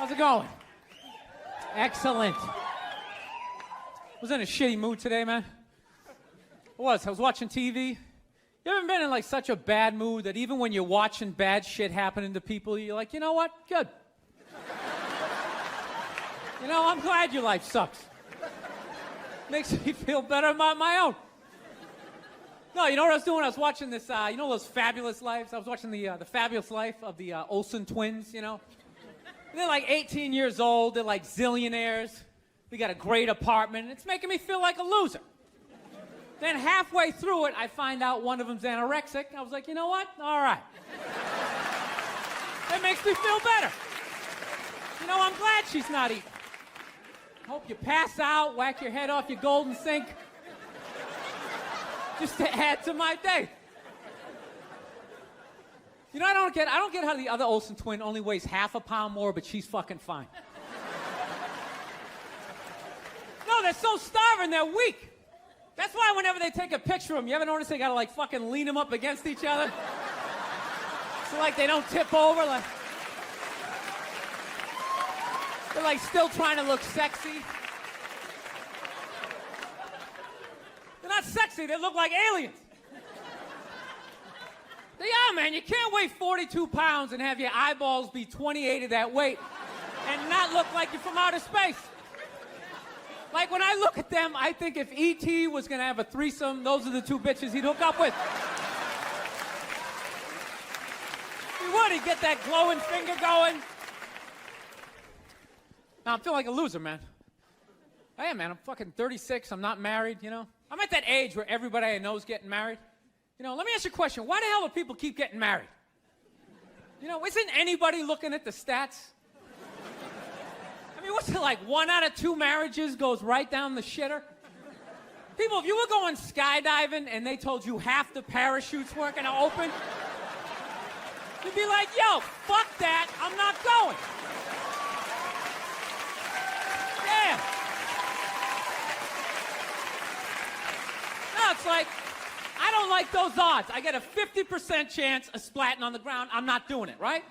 How's it going? Excellent. Was in a shitty mood today, man. I was watching TV. You ever been in like such a bad mood that even when you're watching bad shit happening to people, you're like, you know what? Good. You know, I'm glad your life sucks. Makes me feel better about my own. No, you know what I was doing? I was watching this, you know those Fabulous Lives? I was watching the Fabulous Life of the Olsen twins, you know? And they're like 18 years old. They're like zillionaires. They got a great apartment. It's making me feel like a loser. Then halfway through it, I find out one of them's anorexic. I was like, you know what? All right. That makes me feel better. You know, I'm glad she's not eating. Hope you pass out, whack your head off your golden sink. Just to add to my day. You know, I don't get how the other Olsen twin only weighs half a pound more, but she's fucking fine. No, they're so starving, they're weak. That's why whenever they take a picture of them, you ever notice they gotta like fucking lean them up against each other? So like they don't tip over, like they're like still trying to look sexy. They're not sexy, they look like aliens. They are, man. You can't weigh 42 pounds and have your eyeballs be 28 of that weight and not look like you're from outer space. Like, when I look at them, I think if E.T. was going to have a threesome, those are the two bitches he'd hook up with. He would. He'd get that glowing finger going. Now, I'm feeling like a loser, man. I am, man. I'm fucking 36. I'm not married, you know? I'm at that age where everybody I know is getting married. You know, let me ask you a question. Why the hell do people keep getting married? You know, isn't anybody looking at the stats? I mean, what's it like? 1 out of 2 marriages goes right down the shitter? People, if you were going skydiving and they told you half the parachutes weren't going to open, you'd be like, yo, fuck that, I'm not going. Yeah. No, it's like, I don't like those odds. I get a 50% chance of splatting on the ground. I'm not doing it, right?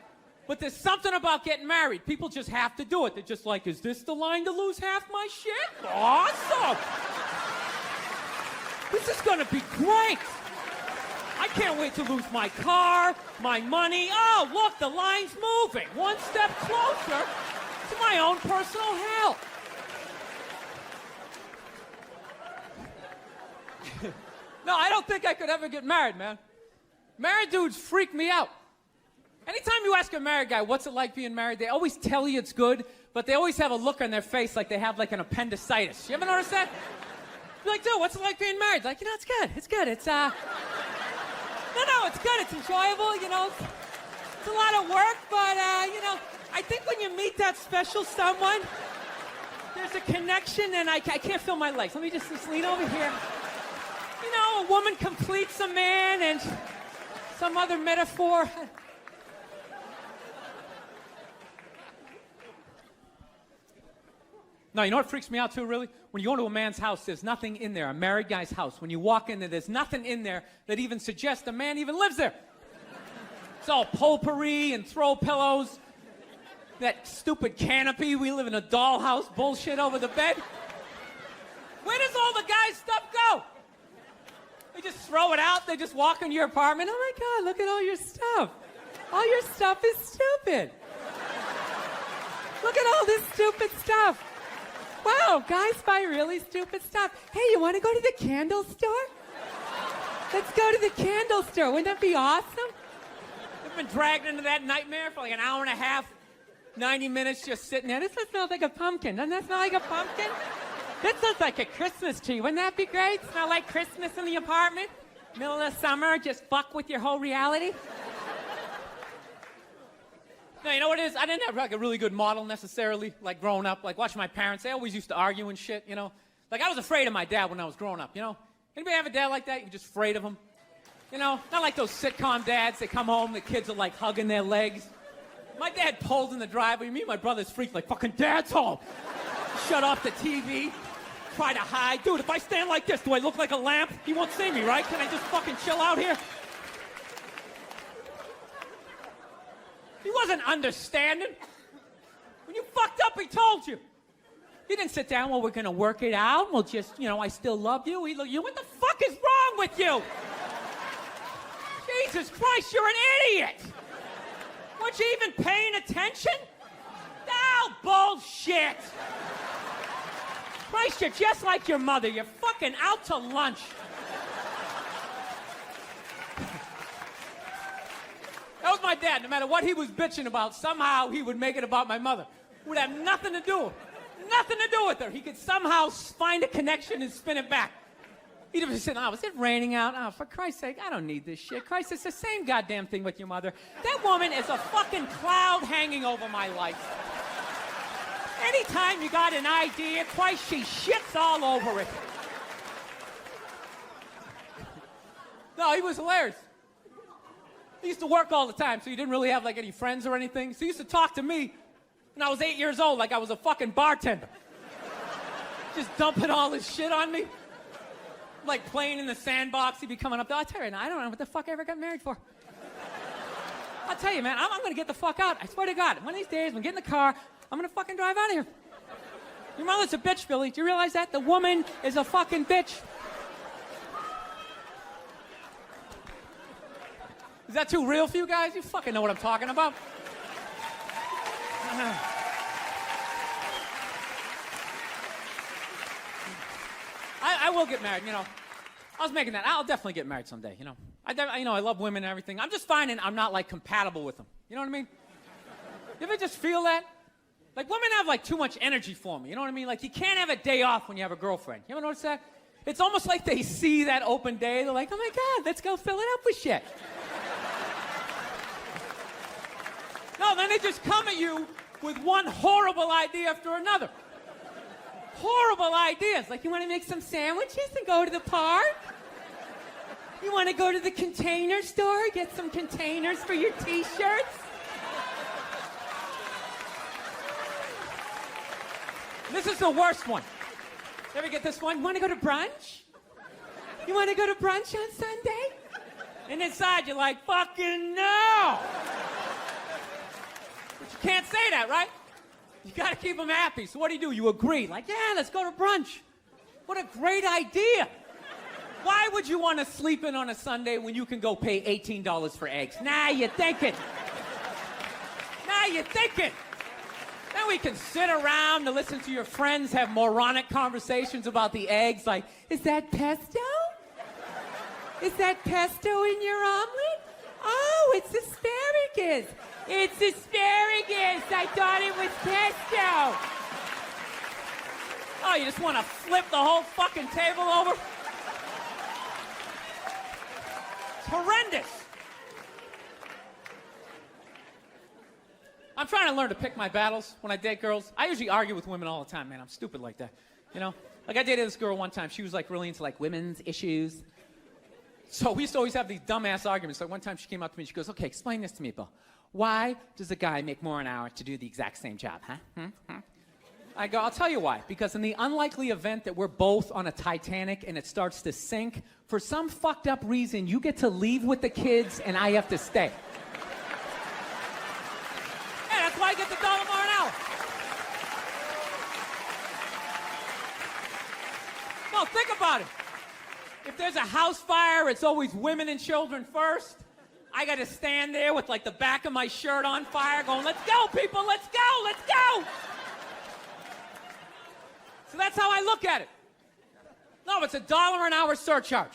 But there's something about getting married. People just have to do it. They're just like, is this the line to lose half my shit? Awesome. This is going to be great. I can't wait to lose my car, my money. Oh, look, the line's moving. One step closer to my own personal hell. No, I don't think I could ever get married, man. Married dudes freak me out. Anytime you ask a married guy, what's it like being married, they always tell you it's good, but they always have a look on their face like they have like an appendicitis. You ever notice that? You're like, dude, what's it like being married? Like, you know, it's good. It's good. It's, no, it's good. It's enjoyable, you know. It's a lot of work, but, you know, I think when you meet that special someone, there's a connection, and I can't feel my legs. Let me just lean over here. You know, a woman completes a man and some other metaphor. No, you know what freaks me out too, really? When you go into a man's house, there's nothing in there, a married guy's house. When you walk in there, there's nothing in there that even suggests a man even lives there. It's all potpourri and throw pillows. That stupid canopy, we live in a dollhouse bullshit over the bed. Where does all the guy's stuff go? They just throw it out, they just walk into your apartment. Oh my God, look at all your stuff. All your stuff is stupid. Look at all this stupid stuff. Wow, guys buy really stupid stuff. Hey, you want to go to the candle store? Let's go to the candle store. Wouldn't that be awesome? I've been dragged into that nightmare for like an hour and a half, 90 minutes just sitting there. This smells like a pumpkin. Doesn't that smell like a pumpkin? This looks like a Christmas tree. Wouldn't that be great? Smell like Christmas in the apartment? Middle of the summer, just fuck with your whole reality? No, you know what it is? I didn't have like a really good model necessarily, like growing up. Like watching my parents, they always used to argue and shit, you know? Like I was afraid of my dad when I was growing up, you know? Anybody have a dad like that? You're just afraid of him? You know? Not like those sitcom dads. They come home, the kids are like hugging their legs. My dad pulled in the driveway. Me and my brother's freaked like, fucking dad's home. Shut off the TV. Try to hide. Dude, if I stand like this, do I look like a lamp? He won't see me, right? Can I just fucking chill out here? He wasn't understanding. When you told you. He didn't sit down, well, we're going to work it out. We'll just, I still love you. He looked, what the fuck is wrong with you? Jesus Christ, you're an idiot. Weren't you even paying attention? Oh, bullshit. Christ, you're just like your mother. You're fucking out to lunch. That was my dad. No matter what he was bitching about, somehow he would make it about my mother. It would have nothing to do with her. He could somehow find a connection and spin it back. He'd be saying, was it raining out? Oh, for Christ's sake, I don't need this shit. Christ, it's the same goddamn thing with your mother. That woman is a fucking cloud hanging over my life. Anytime you got an idea, Christ, she shits all over it. No, he was hilarious. He used to work all the time, so he didn't really have, like, any friends or anything. So he used to talk to me when I was 8 years old like I was a fucking bartender. Just dumping all his shit on me. Like playing in the sandbox, he'd be coming up there. I tell you, I don't know what the fuck I ever got married for. I'll tell you, man, I'm going to get the fuck out. I swear to God, one of these days, when I get in the car, I'm going to fucking drive out of here. Your mother's a bitch, Billy. Do you realize that? The woman is a fucking bitch. Is that too real for you guys? You fucking know what I'm talking about. I will get married, I was making that. I'll definitely get married someday, I love women and everything. I'm just finding I'm not, like, compatible with them. You know what I mean? You ever just feel that? Like, women have, like, too much energy for me. You know what I mean? Like, you can't have a day off when you have a girlfriend. You ever notice that? It's almost like they see that open day. They're like, oh, my God, let's go fill it up with shit. No, then they just come at you with one horrible idea after another. Horrible ideas. Like, you want to make some sandwiches and go to the park? You want to go to the container store, get some containers for your T-shirts? This is the worst one. You ever get this one? You want to go to brunch? You want to go to brunch on Sunday? And inside you're like, fucking no! But you can't say that, right? You gotta keep them happy. So what do? You agree. Like, yeah, let's go to brunch. What a great idea. Why would you want to sleep in on a Sunday when you can go pay $18 for eggs? Now you're thinking. Then we can sit around and listen to your friends have moronic conversations about the eggs. Like, is that pesto? Is that pesto in your omelet? Oh, it's asparagus. It's asparagus. I thought it was pesto. Oh, you just want to flip the whole fucking table over? It's horrendous. I'm trying to learn to pick my battles when I date girls. I usually argue with women all the time, man. I'm stupid like that. Like, I dated this girl one time. She was, like, really into, like, women's issues. So we used to always have these dumbass arguments. So one time she came up to me and she goes, okay, explain this to me, Bill. Why does a guy make more an hour to do the exact same job, huh? I go, I'll tell you why. Because in the unlikely event that we're both on a Titanic and it starts to sink, for some fucked up reason, you get to leave with the kids and I have to stay. Yeah, that's why I get the $1 more an hour. No, think about it. If there's a house fire, it's always women and children first. I got to stand there with, like, the back of my shirt on fire going, let's go, people, let's go, let's go. So that's how I look at it. No, it's $1 an hour surcharge.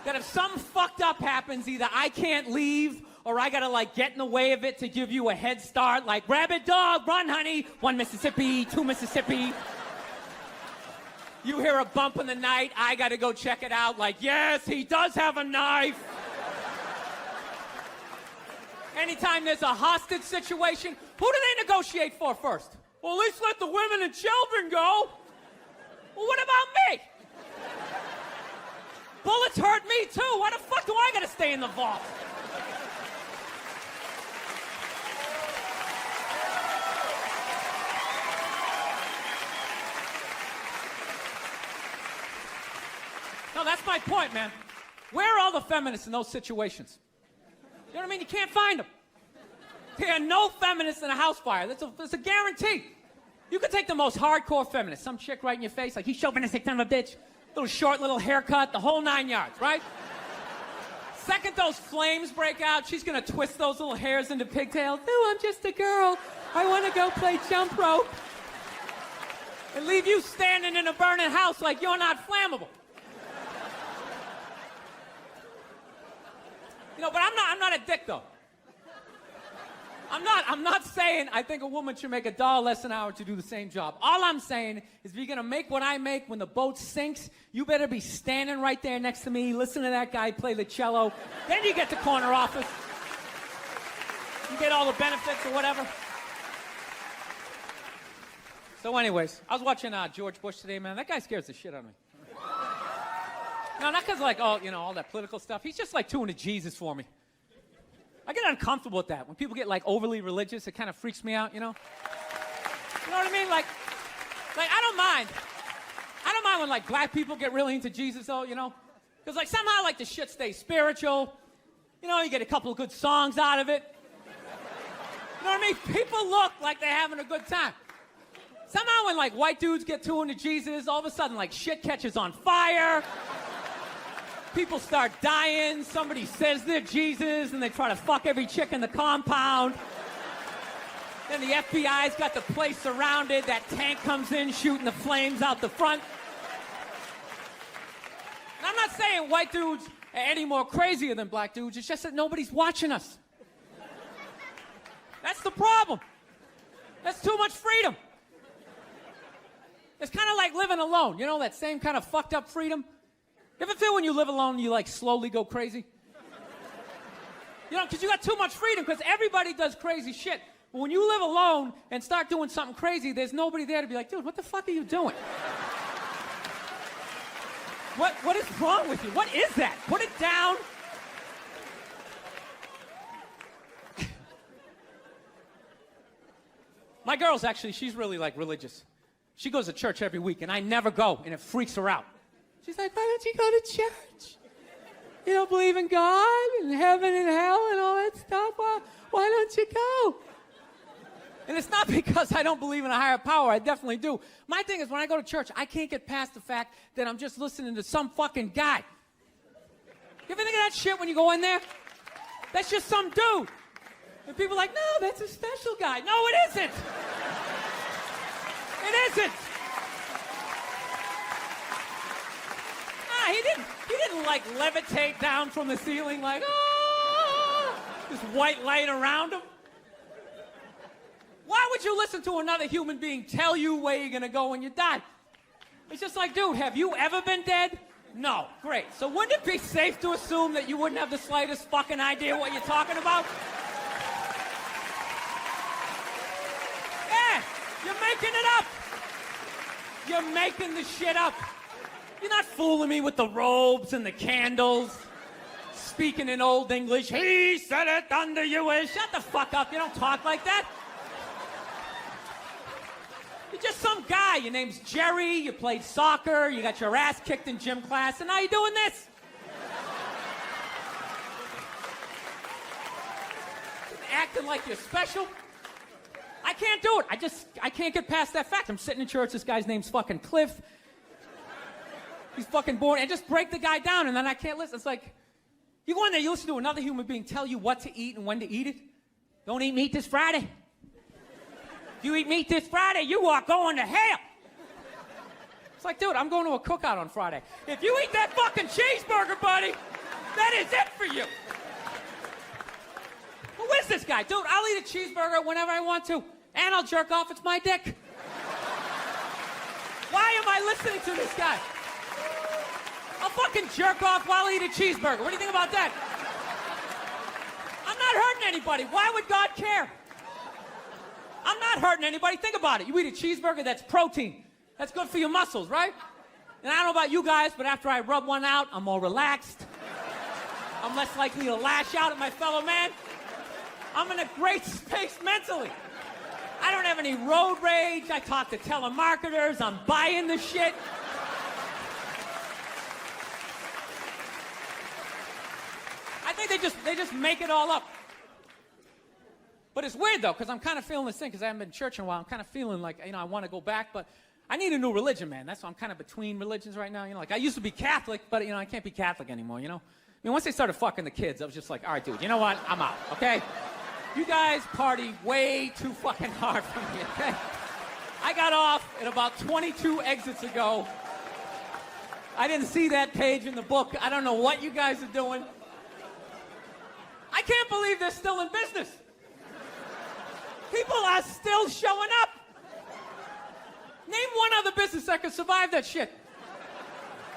That if something fucked up happens, either I can't leave or I got to, like, get in the way of it to give you a head start, like, rabid dog, run, honey, 1 Mississippi, 2 Mississippi. You hear a bump in the night, I got to go check it out, like, yes, he does have a knife. Anytime there's a hostage situation, who do they negotiate for first? Well, at least let the women and children go. Well, what about me? Bullets hurt me, too. Why the fuck do I got to stay in the vault? No, that's my point, man. Where are all the feminists in those situations? You know what I mean? You can't find them. There are no feminists in a house fire. That's a guarantee. You could take the most hardcore feminist, some chick right in your face, like, he's chauvinistic son of a bitch, little short, little haircut, the whole 9 yards, right? Second those flames break out, she's gonna twist those little hairs into pigtails. No, I'm just a girl. I wanna go play jump rope. And leave you standing in a burning house like you're not flammable. You know, but I'm not a dick, though. I'm not saying I think a woman should make $1 less an hour to do the same job. All I'm saying is if you're gonna make what I make when the boat sinks, you better be standing right there next to me, listen to that guy play the cello. Then you get the corner office. You get all the benefits or whatever. So anyways, I was watching George Bush today, man. That guy scares the shit out of me. No, not because, like, all that political stuff. He's just, like, too into Jesus for me. I get uncomfortable with that. When people get, like, overly religious, it kind of freaks me out, you know? You know what I mean? Like I don't mind. I don't mind when, like, black people get really into Jesus, though, you know? Because, like, somehow, like, the shit stays spiritual. You know, you get a couple of good songs out of it. You know what I mean? People look like they're having a good time. Somehow when, like, white dudes get too into Jesus, all of a sudden, like, shit catches on fire. People start dying. Somebody says they're Jesus, and they try to fuck every chick in the compound. Then the FBI's got the place surrounded. That tank comes in, shooting the flames out the front. And I'm not saying white dudes are any more crazier than black dudes. It's just that nobody's watching us. That's the problem. That's too much freedom. It's kind of like living alone. You know, that same kind of fucked up freedom? You ever feel when you live alone, you, like, slowly go crazy? You know, because you got too much freedom, because everybody does crazy shit. But when you live alone and start doing something crazy, there's nobody there to be like, dude, what the fuck are you doing? What is wrong with you? What is that? Put it down. My girl's actually, she's really, like, religious. She goes to church every week, and I never go, and it freaks her out. She's like, why don't you go to church? You don't believe in God and heaven and hell and all that stuff? Why don't you go? And it's not because I don't believe in a higher power. I definitely do. My thing is, when I go to church, I can't get past the fact that I'm just listening to some fucking guy. You ever think of that shit when you go in there? That's just some dude. And people are like, no, that's a special guy. No, it isn't. It isn't. Nah, he didn't like levitate down from the ceiling like, this white light around him. Why would you listen to another human being tell you where you're gonna go when you die? It's just like, dude, have you ever been dead? No. Great. So wouldn't it be safe to assume that you wouldn't have the slightest fucking idea what you're talking about? Yeah, you're making it up. You're making the shit up. You're not fooling me with the robes and the candles. Speaking in old English. He said it under you is. Shut the fuck up. You don't talk like that. You're just some guy. Your name's Jerry. You played soccer. You got your ass kicked in gym class. And now you're doing this. Acting like you're special. I can't do it. I can't get past that fact. I'm sitting in church. This guy's name's fucking Cliff. He's fucking born. And just break the guy down, and then I can't listen. It's like, you go in there, you listen to another human being tell you what to eat and when to eat it. Don't eat meat this Friday. If you eat meat this Friday, you are going to hell. It's like, dude, I'm going to a cookout on Friday. If you eat that fucking cheeseburger, buddy, that is it for you. Who is this guy? Dude, I'll eat a cheeseburger whenever I want to. And I'll jerk off. It's my dick. Why am I listening to this guy? I'll fucking jerk off while I eat a cheeseburger. What do you think about that? I'm not hurting anybody. Why would God care? I'm not hurting anybody. Think about it. You eat a cheeseburger, that's protein. That's good for your muscles, right? And I don't know about you guys, but after I rub one out, I'm more relaxed. I'm less likely to lash out at my fellow man. I'm in a great space mentally. I don't have any road rage. I talk to telemarketers. I'm buying the shit. I think they just make it all up. But it's weird, though, because I'm kind of feeling this thing, because I haven't been to church in a while. I'm kind of feeling like, I want to go back, but I need a new religion, man. That's why I'm kind of between religions right now. Like, I used to be Catholic, but, I can't be Catholic anymore, I mean, once they started fucking the kids, I was just like, all right, dude, you know what? I'm out, okay? You guys party way too fucking hard for me, okay? I got off at about 22 exits ago. I didn't see that page in the book. I don't know what you guys are doing. I can't believe they're still in business. People are still showing up. Name one other business that could survive that shit.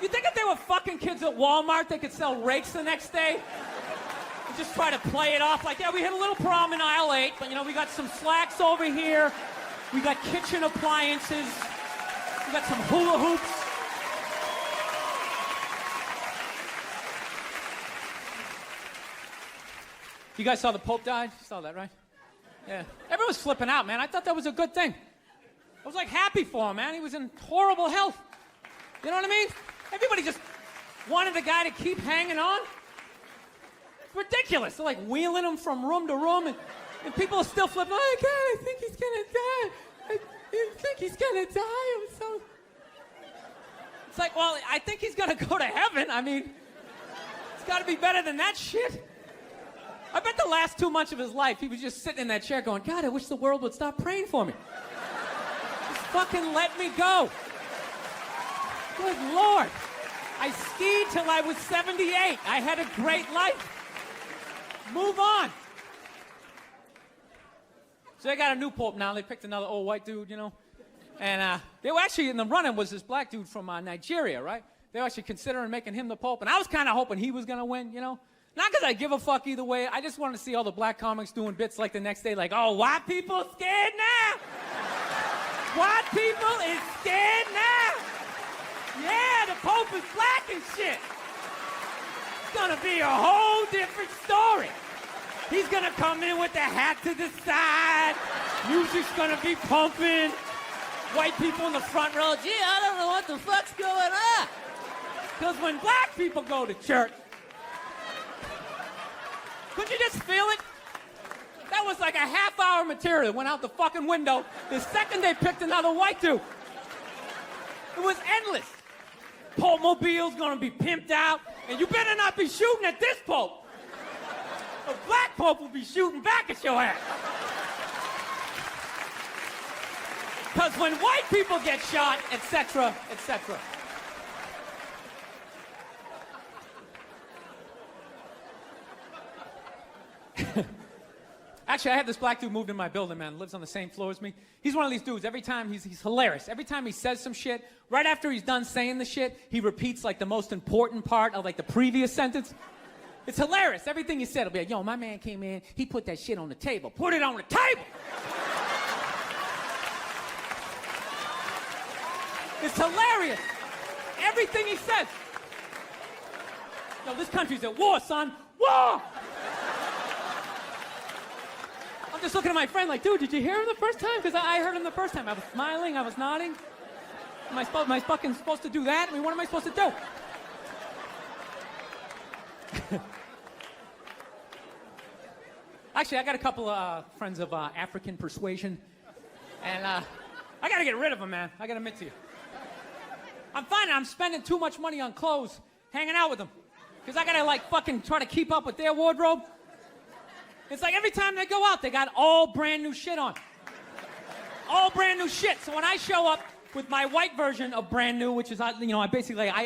You think if they were fucking kids at Walmart, they could sell rakes the next day? And just try to play it off like, yeah, we hit a little prom in aisle 8, but we got some slacks over here. We got kitchen appliances. We got some hula hoops. You guys saw the Pope died? You saw that, right? Yeah. Everyone was flipping out, man. I thought that was a good thing. I was like happy for him, man. He was in horrible health. You know what I mean? Everybody just wanted the guy to keep hanging on. It's ridiculous. They're like wheeling him from room to room, and people are still flipping. Oh, God, I think he's gonna die. I think he's gonna die. It's like, well, I think he's gonna go to heaven. I mean, it's gotta be better than that shit. I bet the last 2 months of his life, he was just sitting in that chair going, God, I wish the world would stop praying for me. Just fucking let me go. Good Lord. I skied till I was 78. I had a great life. Move on. So they got a new pope now. They picked another old white dude, And they were actually in the running was this black dude from Nigeria, right? They were actually considering making him the pope. And I was kind of hoping he was going to win, Not because I give a fuck either way. I just wanted to see all the black comics doing bits like the next day, like, oh, white people scared now. White people is scared now. Yeah, the Pope is black and shit. It's gonna be a whole different story. He's gonna come in with the hat to the side. Music's gonna be pumping. White people in the front row, gee, I don't know what the fuck's going on. Because when black people go to church, couldn't you just feel it? That was like a half-hour material that went out the fucking window the second they picked another white dude. It was endless. Pope Mobile's gonna be pimped out, and you better not be shooting at this Pope. A black Pope will be shooting back at your ass. Because when white people get shot, etc., etc. Actually, I had this black dude moved in my building, man. Lives on the same floor as me. He's one of these dudes. Every time he's hilarious. Every time he says some shit, right after he's done saying the shit, he repeats like the most important part of like the previous sentence. It's hilarious. Everything he said will be like, yo, my man came in, he put that shit on the table. Put it on the table! It's hilarious. Everything he says. Yo, this country's at war, son. War! I'm just looking at my friend like, dude, did you hear him the first time? Because I heard him the first time. I was smiling, I was nodding. Am I fucking supposed to do that? I mean, what am I supposed to do? Actually, I got a couple of friends of African persuasion. And I got to get rid of them, man. I got to admit to you. I'm finding I'm spending too much money on clothes hanging out with them. Because I got to, like, fucking try to keep up with their wardrobe. It's like every time they go out, they got all brand new shit on. All brand new shit. So when I show up with my white version of brand new, which is, I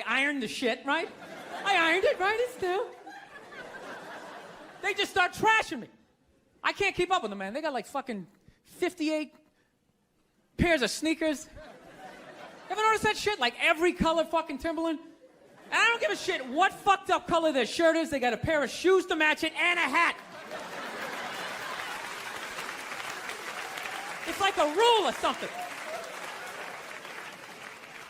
ironed the shit, right? I ironed it, right? It's new. They just start trashing me. I can't keep up with them, man. They got like fucking 58 pairs of sneakers. Ever notice that shit? Like every color fucking Timberland. And I don't give a shit what fucked up color their shirt is. They got a pair of shoes to match it and a hat. It's like a rule or something.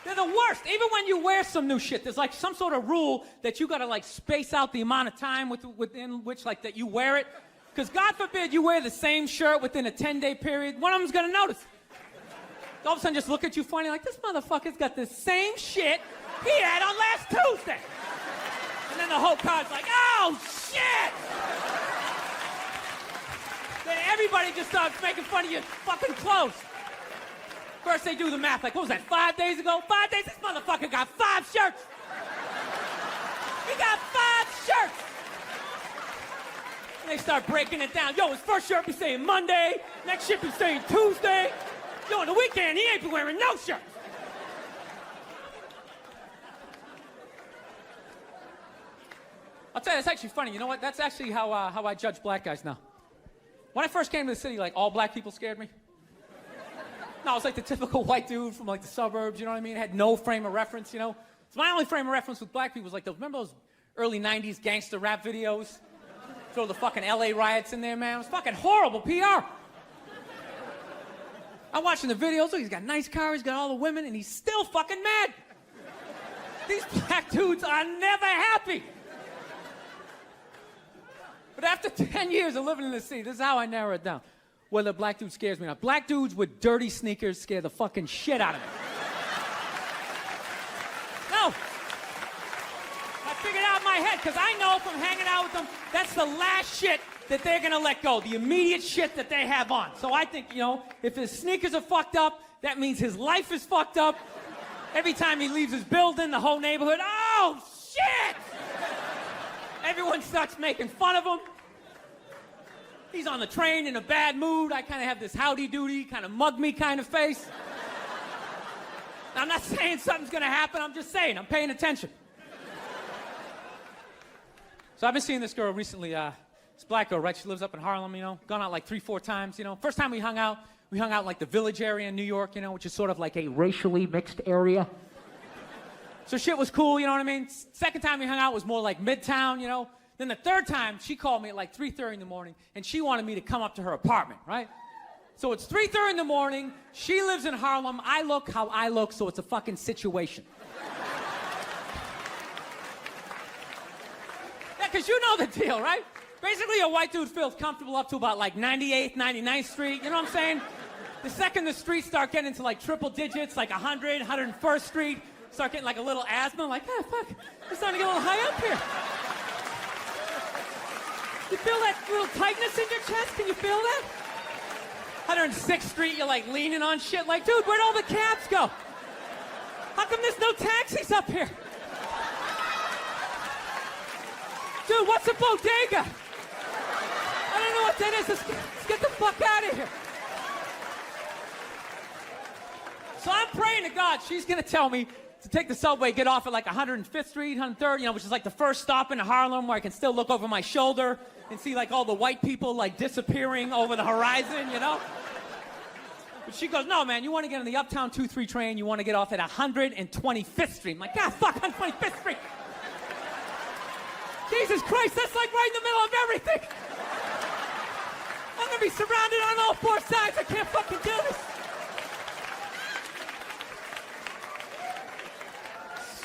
They're the worst. Even when you wear some new shit, there's like some sort of rule that you gotta like space out the amount of time within which like that you wear it. Because God forbid you wear the same shirt within a 10-day period, one of them's gonna notice. All of a sudden just look at you funny like, this motherfucker's got the same shit he had on last Tuesday. And then the whole car's like, oh shit! Then everybody just starts making fun of your fucking clothes. First they do the math, like, what was that, 5 days ago? 5 days? This motherfucker got 5 shirts. He got 5 shirts. And they start breaking it down. Yo, his first shirt be saying Monday, next shirt be saying Tuesday. Yo, on the weekend, he ain't be wearing no shirts. I'll tell you, it's actually funny. You know what? That's actually how I judge black guys now. When I first came to the city, like, all black people scared me. No, I was like the typical white dude from like the suburbs, you know what I mean? I had no frame of reference, you know? So my only frame of reference with black people was like those, remember those early 90s gangster rap videos? Throw the fucking LA riots in there, man. It was fucking horrible PR. I'm watching the videos, look, he's got a nice car, he's got all the women, and he's still fucking mad. These black dudes are never happy. But after 10 years of living in the city, this is how I narrow it down. Whether a black dude scares me or not. Black dudes with dirty sneakers scare the fucking shit out of me. No. I figured out in my head, because I know from hanging out with them, that's the last shit that they're gonna let go. The immediate shit that they have on. So I think, you know, if his sneakers are fucked up, that means his life is fucked up. Every time he leaves his building, the whole neighborhood, oh, shit! Everyone starts making fun of him. He's on the train in a bad mood. I kind of have this howdy-doody, kind of mug-me kind of face. I'm not saying something's gonna happen, I'm just saying, I'm paying attention. So I've been seeing this girl recently, this black girl, right? She lives up in Harlem, you know, gone out like 3-4 times, you know. First time we hung out in like the Village area in New York, you know, which is sort of like a racially mixed area. So shit was cool, you know what I mean? Second time we hung out was more like Midtown, you know. Then the third time, she called me at like 3:30 in the morning, and she wanted me to come up to her apartment, right? So it's 3:30 in the morning, she lives in Harlem, I look how I look, so it's a fucking situation. Yeah, because you know the deal, right? Basically, a white dude feels comfortable up to about like 98th, 99th Street, you know what I'm saying? The second the streets start getting into like triple digits, like 100, 101st Street, start getting like a little asthma, like, ah, fuck, it's starting to get a little high up here. You feel that little tightness in your chest? Can you feel that? 106th Street, you're like leaning on shit like, dude, where'd all the cabs go? How come there's no taxis up here? Dude, what's a bodega? I don't know what that is. Let's get the fuck out of here. So I'm praying to God she's gonna tell me to take the subway, get off at like 105th Street, 103rd, you know, which is like the first stop in Harlem where I can still look over my shoulder and see like all the white people like disappearing over the horizon, you know? But she goes, no, man, you want to get on the Uptown 2-3 train, you want to get off at 125th Street. I'm like, God, fuck, 125th Street. Jesus Christ, that's like right in the middle of everything. I'm going to be surrounded on all 4 sides. I can't fucking do this.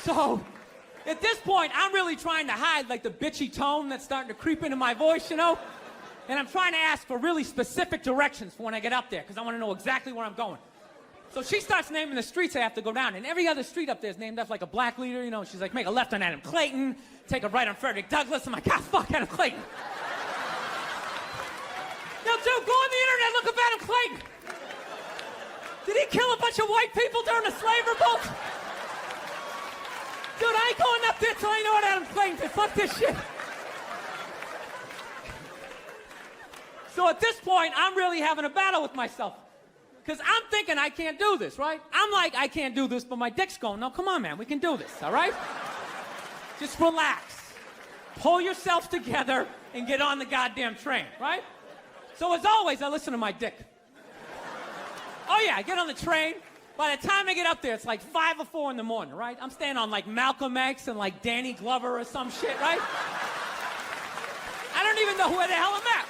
So, at this point, I'm really trying to hide like the bitchy tone that's starting to creep into my voice, you know? And I'm trying to ask for really specific directions for when I get up there, because I want to know exactly where I'm going. So she starts naming the streets I have to go down, and every other street up there is named after like a black leader, you know? She's like, make a left on Adam Clayton, take a right on Frederick Douglass. I'm like, God, fuck Adam Clayton. Yo, dude, go on the internet, look up Adam Clayton. Did he kill a bunch of white people during the slave revolt? Dude, I ain't going up there till I know what Adam Clayton did. Fuck this shit. So at this point, I'm really having a battle with myself. Because I'm thinking I can't do this, right? I'm like, I can't do this, but my dick's going, no, come on, man, we can do this, all right? Just relax. Pull yourself together and get on the goddamn train, right? So as always, I listen to my dick. Oh yeah, I get on the train. By the time I get up there, it's like 5 or 4 in the morning, right? I'm staying on like Malcolm X and like Danny Glover or some shit, right? I don't even know where the hell I'm at.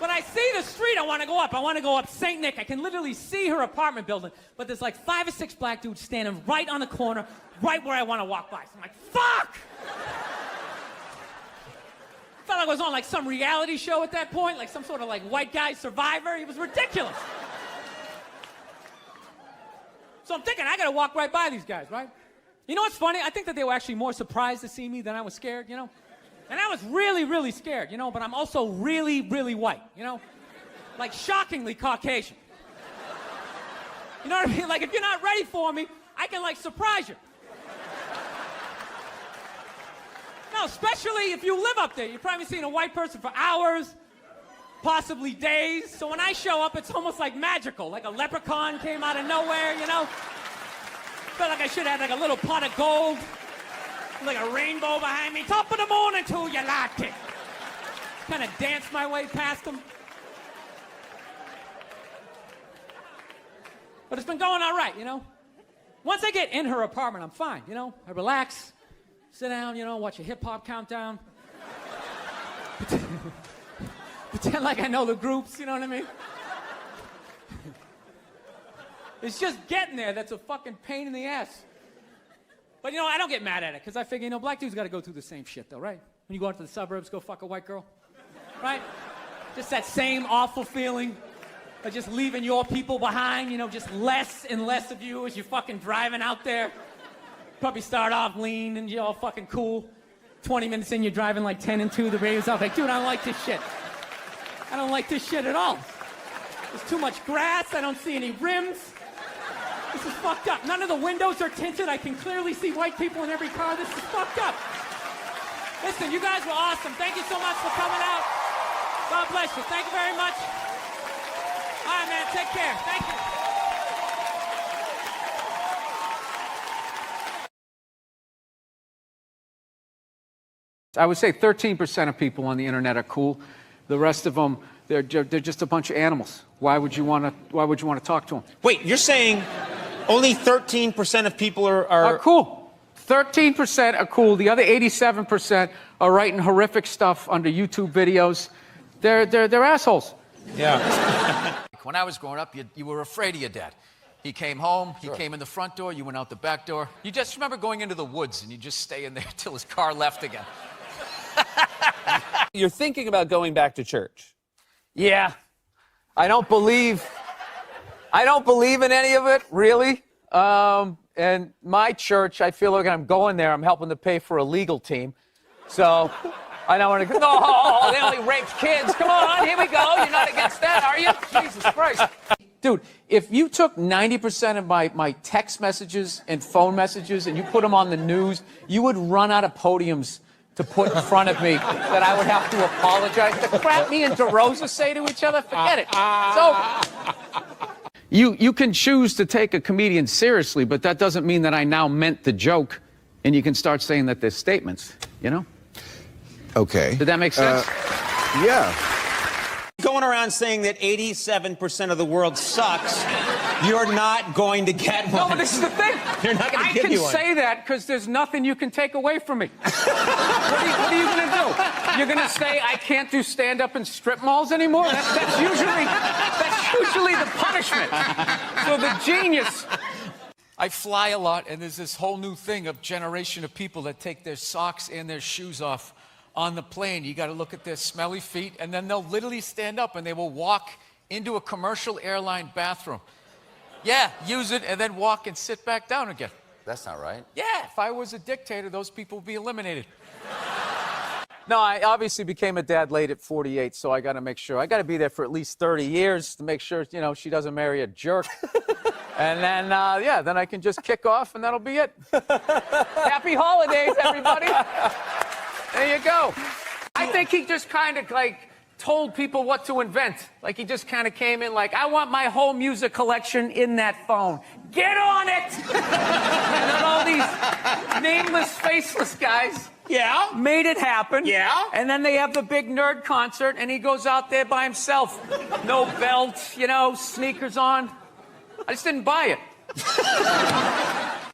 When I see the street I want to go up, I want to go up St. Nick. I can literally see her apartment building, but there's like 5 or 6 black dudes standing right on the corner, right where I want to walk by. So I'm like, fuck! Felt like I was on like some reality show at that point, like some sort of like white guy survivor. It was ridiculous. So I'm thinking, I gotta walk right by these guys, right? You know what's funny? I think that they were actually more surprised to see me than I was scared, you know? And I was really, really scared, you know, but I'm also really, really white, you know? Like shockingly Caucasian. You know what I mean? Like if you're not ready for me, I can like surprise you. No, especially if you live up there. You've probably seen a white person for hours, possibly days. So when I show up, it's almost like magical, like a leprechaun came out of nowhere, you know? Felt like I should have like a little pot of gold, like a rainbow behind me. Top of the morning to you, latte. Kind of danced my way past them. But it's been going all right, you know? Once I get in her apartment, I'm fine, you know? I relax, sit down, you know, watch a hip-hop countdown. Pretend like I know the groups, you know what I mean? It's just getting there that's a fucking pain in the ass. But, you know, I don't get mad at it, because I figure, you know, black dudes got to go through the same shit, though, right? When you go out to the suburbs, go fuck a white girl, right? Just that same awful feeling of just leaving your people behind, you know, just less and less of you as you're fucking driving out there. Probably start off lean and you're all fucking cool. 20 minutes in, you're driving like 10 and 2, the radio's off. Like, dude, I don't like this shit. I don't like this shit at all. There's too much grass, I don't see any rims. This is fucked up. None of the windows are tinted. I can clearly see white people in every car. This is fucked up. Listen, you guys were awesome. Thank you so much for coming out. God bless you. Thank you very much. All right, man. Take care. Thank you. I would say 13% of people on the internet are cool. The rest of them, they're just a bunch of animals. Why would you want to talk to them? Wait, you're saying only 13% of people are cool. 13% are cool. The other 87% are writing horrific stuff under YouTube videos. They're assholes. Yeah. When I was growing up, you were afraid of your dad. He came home, he came in the front door, you went out the back door. You just remember going into the woods and you just stay in there till his car left again. You're thinking about going back to church. Yeah. I don't believe in any of it, really. And my church, I feel like I'm going there, I'm helping to pay for a legal team. So I don't want to go, no, they only raped kids. Come on, here we go. You're not against that, are you? Jesus Christ. Dude, if you took 90% of my text messages and phone messages and you put them on the news, you would run out of podiums to put in front of me that I would have to apologize. The crap me and DeRosa say to each other, forget it. So you can choose to take a comedian seriously, but that doesn't mean that I now meant the joke, and you can start saying that they're statements, you know? Okay. Did that make sense? Yeah. Going around saying that 87% of the world sucks, you're not going to get one. No, but this is the thing. You're not going to get you one. I can say that because there's nothing you can take away from me. What are you going to do? You're going to say I can't do stand-up in strip malls anymore? That's usually the punishment. So the genius. I fly a lot, and there's this whole new thing of generation of people that take their socks and their shoes off on the plane. You got to look at their smelly feet, and then they'll literally stand up and they will walk into a commercial airline bathroom. Yeah, use it and then walk and sit back down again. That's not right. Yeah, if I was a dictator, those people would be eliminated. No, I obviously became a dad late at 48, so I got to make sure. I got to be there for at least 30 years to make sure, you know, she doesn't marry a jerk. And then, yeah, then I can just kick off and that'll be it. Happy holidays, everybody. There you go. I think he just kind of like told people what to invent. Like he just kind of came in like, I want my whole music collection in that phone. Get on it! And then all these nameless, faceless guys made it happen. Yeah. And then they have the big nerd concert and he goes out there by himself. No belt, you know, sneakers on. I just didn't buy it.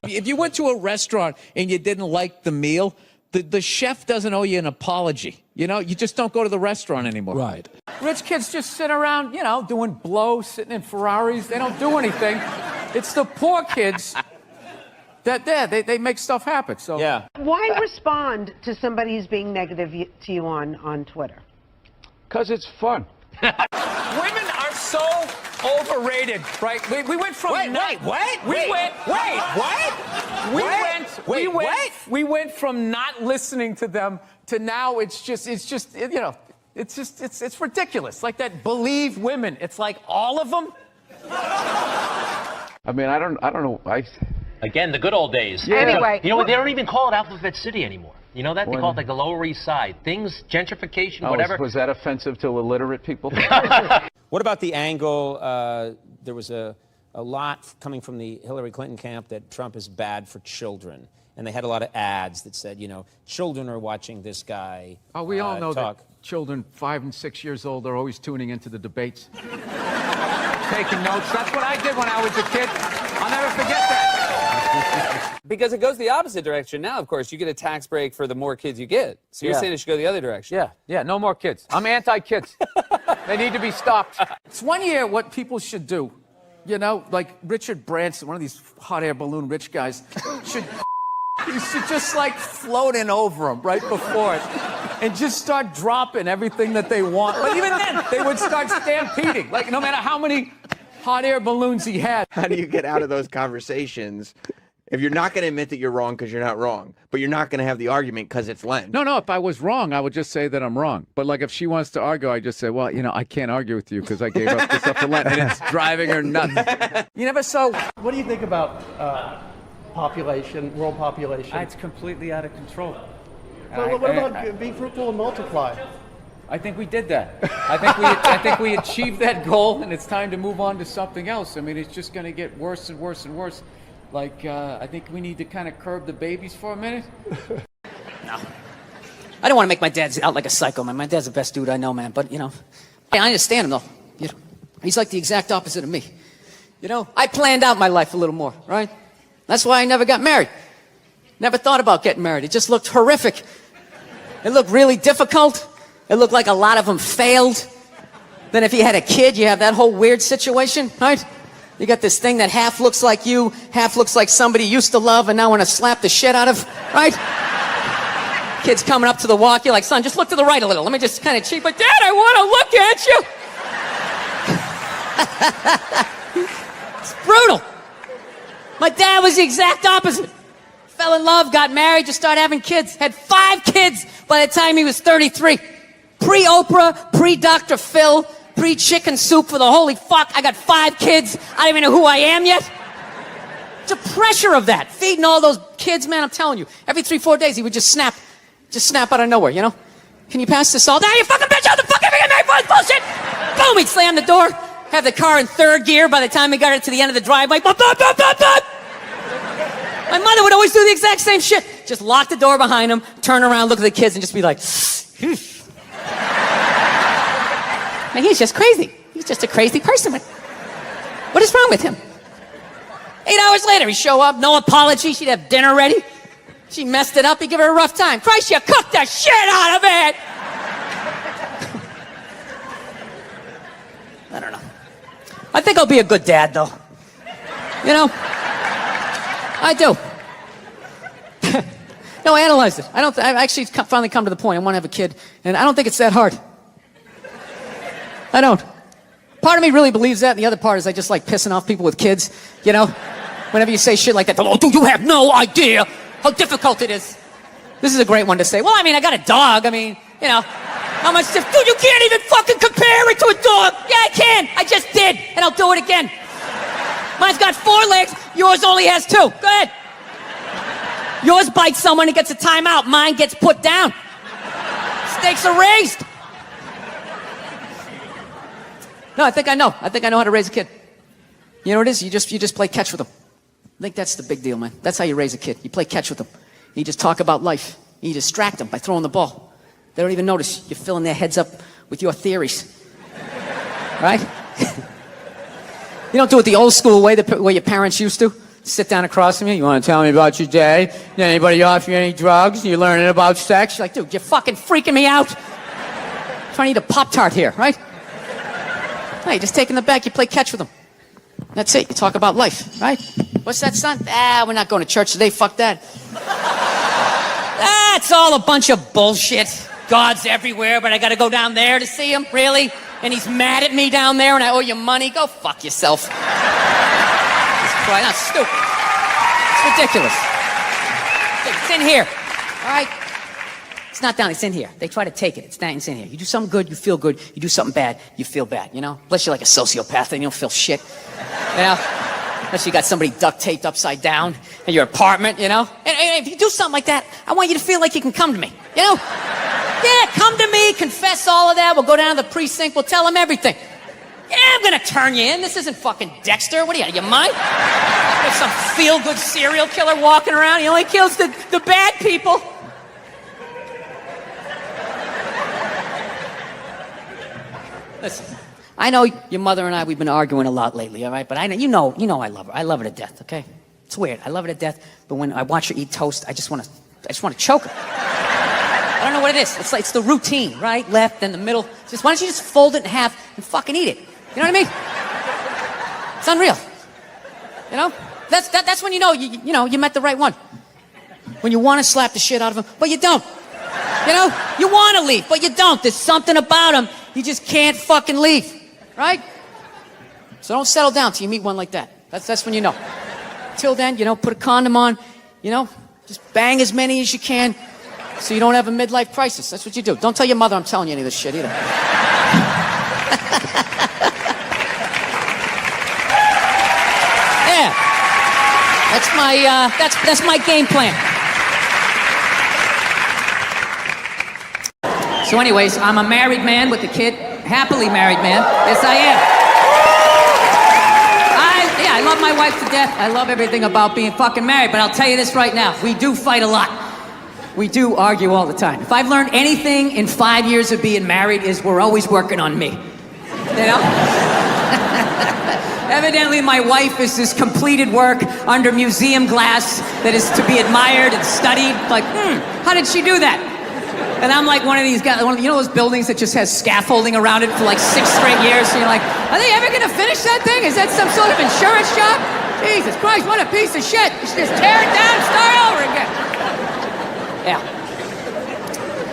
If you went to a restaurant and you didn't like the meal, the chef doesn't owe you an apology. You know, you just don't go to the restaurant anymore. Right. Rich kids just sit around, you know, doing blow, sitting in Ferraris. They don't do anything. It's the poor kids that they make stuff happen. So Yeah. Why respond to somebody who's being negative to you on Twitter? because it's fun. Women are so overrated, right? We went from Wait, what? We went. What? We went ridiculous. Wait, We went from not listening to them to now it's ridiculous. Like that Believe women. It's like all of them. I mean, I don't know. Again, the good old days. Yeah. Anyway. You know what? They don't even call it Alphabet City anymore. You know that? They call it like the Lower East Side. Things, gentrification, whatever. Was that offensive to illiterate people? What about the angle? There was a lot coming from the Hillary Clinton camp that Trump is bad for children. And they had a lot of ads that said, you know, children are watching this guy Oh, we all know talk. that children 5 and 6 years old are always tuning into the debates. Taking notes. That's what I did when I was a kid. I'll never forget that. Because it goes the opposite direction now, of course. You get a tax break for the more kids you get. So you're Yeah. saying it should go the other direction. Yeah, no more kids. I'm anti-kids. They need to be stopped. It's one year what people should do. You know, like Richard Branson, one of these hot air balloon rich guys, you should just like float in over them right before it and just start dropping everything that they want. But even then, they would start stampeding. Like no matter how many hot air balloons he had. How do you get out of those conversations if you're not going to admit that you're wrong because you're not wrong, but you're not going to have the argument because it's Len? No, if I was wrong, I would just say that I'm wrong. But like if she wants to argue, I just say, well, you know, I can't argue with you because I gave up this up to Len, and it's driving her nuts. You never saw. What do you think about population, world population? It's completely out of control. Well, what about be fruitful and multiply? I think we did that. I think we achieved that goal, and it's time to move on to something else. I mean, it's just going to get worse and worse and worse. Like, I think we need to kind of curb the babies for a minute. No. I don't want to make my dad out like a psycho, man. My dad's the best dude I know, man. But, you know, I understand him, though. You know, he's like the exact opposite of me. You know, I planned out my life a little more, right? That's why I never got married. Never thought about getting married. It just looked horrific. It looked really difficult. It looked like a lot of them failed. Then if you had a kid, you have that whole weird situation, right? You got this thing that half looks like you, half looks like somebody you used to love and now want to slap the shit out of, right? Kid's coming up to the walk, you're like, son, just look to the right a little. Let me just kind of cheat, but Dad, I want to look at you. It's brutal. My dad was the exact opposite. Fell in love, got married, just started having kids. Had 5 kids by the time he was 33. Pre-Oprah, pre-Dr. Phil, pre-chicken soup for the holy fuck. I got 5 kids. I don't even know who I am yet. The pressure of that, feeding all those kids, man, I'm telling you. Every 3-4 days, he would just snap out of nowhere, you know? Can you pass this all? Now you fucking bitch out the fucking married for this bullshit! Boom, he'd slam the door, have the car in 3rd gear by the time he got it to the end of the driveway. Bop, bop, bop, bop, bop. My mother would always do the exact same shit. Just lock the door behind him, turn around, look at the kids, and just be like, man, he's just crazy. He's just a crazy person. What is wrong with him? 8 hours later, he'd show up, no apology. She'd have dinner ready. She messed it up. He'd give her a rough time. Christ, you cooked the shit out of it. I don't know. I think I'll be a good dad, though. You know? I do. No, I analyzed it. I've actually finally come to the point. I want to have a kid, and I don't think it's that hard. I don't. Part of me really believes that, and the other part is I just like pissing off people with kids, you know? Whenever you say shit like that, oh, dude, you have no idea how difficult it is. This is a great one to say. Well, I mean, I got a dog. I mean, you know, how much dude, you can't even fucking compare it to a dog. Yeah, I can. I just did, and I'll do it again. Mine's got 4 legs. Yours only has 2. Go ahead. Yours bites someone and gets a timeout. Mine gets put down. Stakes are raised. No, I think I know. I think I know how to raise a kid. You know what it is? You just play catch with them. I think that's the big deal, man. That's how you raise a kid. You play catch with them. You just talk about life. You distract them by throwing the ball. They don't even notice. You're filling their heads up with your theories. Right? You don't do it the old school way, the way your parents used to. Sit down across from you. You want to tell me about your day? Did anybody offer you any drugs? You're learning about sex? You're like, dude, you're fucking freaking me out. I'm trying to eat a Pop-Tart here, right? No, you just take in the back. You play catch with them. That's it. You talk about life, right? What's that, son? We're not going to church today. Fuck that. That's all a bunch of bullshit. God's everywhere, but I got to go down there to see him? Really? And he's mad at me down there and I owe you money? Go fuck yourself. That's stupid. It's ridiculous. in here. All right? It's not down, it's in here. They try to take it. It's in here. You do something good, you feel good. You do something bad, you feel bad, you know? Unless you're like a sociopath and you don't feel shit. You know? Unless you got somebody duct taped upside down in your apartment, you know? And if you do something like that, I want you to feel like you can come to me, you know? Yeah, come to me, confess all of that. We'll go down to the precinct, we'll tell them everything. Yeah, I'm gonna turn you in. This isn't fucking Dexter. What are you mind? There's some feel-good serial killer walking around. He only kills the bad people. Listen, I know your mother and I, we've been arguing a lot lately, all right? But I know, you know I love her. I love her to death, okay? It's weird. I love her to death, but when I watch her eat toast, I just want to choke her. I don't know what it is. It's the routine, right? Left, then the middle. Why don't you just fold it in half and fucking eat it? You know what I mean? It's unreal. You know? That's when you know you met the right one. When you want to slap the shit out of him, but you don't. You know? You want to leave, but you don't. There's something about him. You just can't fucking leave. Right? So don't settle down till you meet one like that. That's when you know. Till then, put a condom on, just bang as many as you can so you don't have a midlife crisis. That's what you do. Don't tell your mother I'm telling you any of this shit either. Yeah. That's my game plan. So anyways, I'm a married man with a kid. Happily married man. Yes, I am. I love my wife to death. I love everything about being fucking married, but I'll tell you this right now. We do fight a lot. We do argue all the time. If I've learned anything in 5 years of being married is we're always working on me. You know? Evidently, my wife is this completed work under museum glass that is to be admired and studied. Like, how did she do that? And I'm like one of these guys, you know those buildings that just has scaffolding around it for like 6 straight years? So you're like, are they ever gonna finish that thing? Is that some sort of insurance job? Jesus Christ, what a piece of shit. You should just tear it down and start over again. Yeah.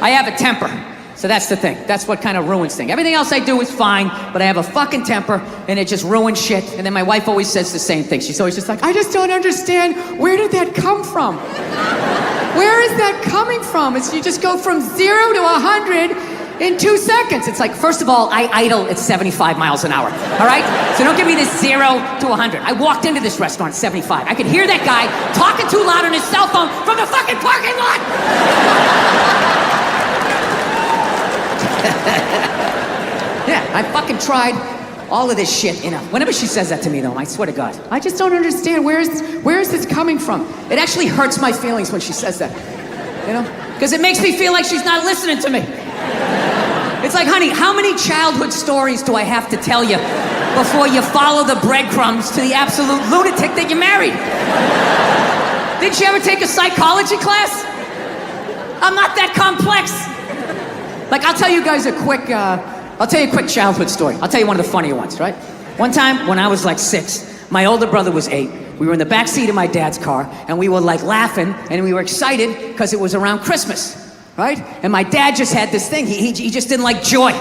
I have a temper. So that's the thing. That's what kind of ruins things. Everything else I do is fine, but I have a fucking temper, and it just ruins shit. And then my wife always says the same thing. She's always just like, I just don't understand. Where did that come from? Where is that coming from? It's you just go from 0 to 100 in 2 seconds. It's like, first of all, I idle at 75 miles an hour, all right? So don't give me this 0 to 100. I walked into this restaurant at 75. I could hear that guy talking too loud on his cell phone from the fucking parking lot. Yeah, I fucking tried all of this shit, Whenever she says that to me, though, I swear to God, I just don't understand. Where is this coming from? It actually hurts my feelings when she says that, Because it makes me feel like she's not listening to me. It's like, honey, how many childhood stories do I have to tell you before you follow the breadcrumbs to the absolute lunatic that you married? Didn't you ever take a psychology class? I'm not that complex. Like, I'll tell you guys a quick childhood story. I'll tell you one of the funnier ones, right? One time, when I was like 6, my older brother was 8. We were in the back seat of my dad's car, and we were like laughing, and we were excited because it was around Christmas, right? And my dad just had this thing. He just didn't like joy,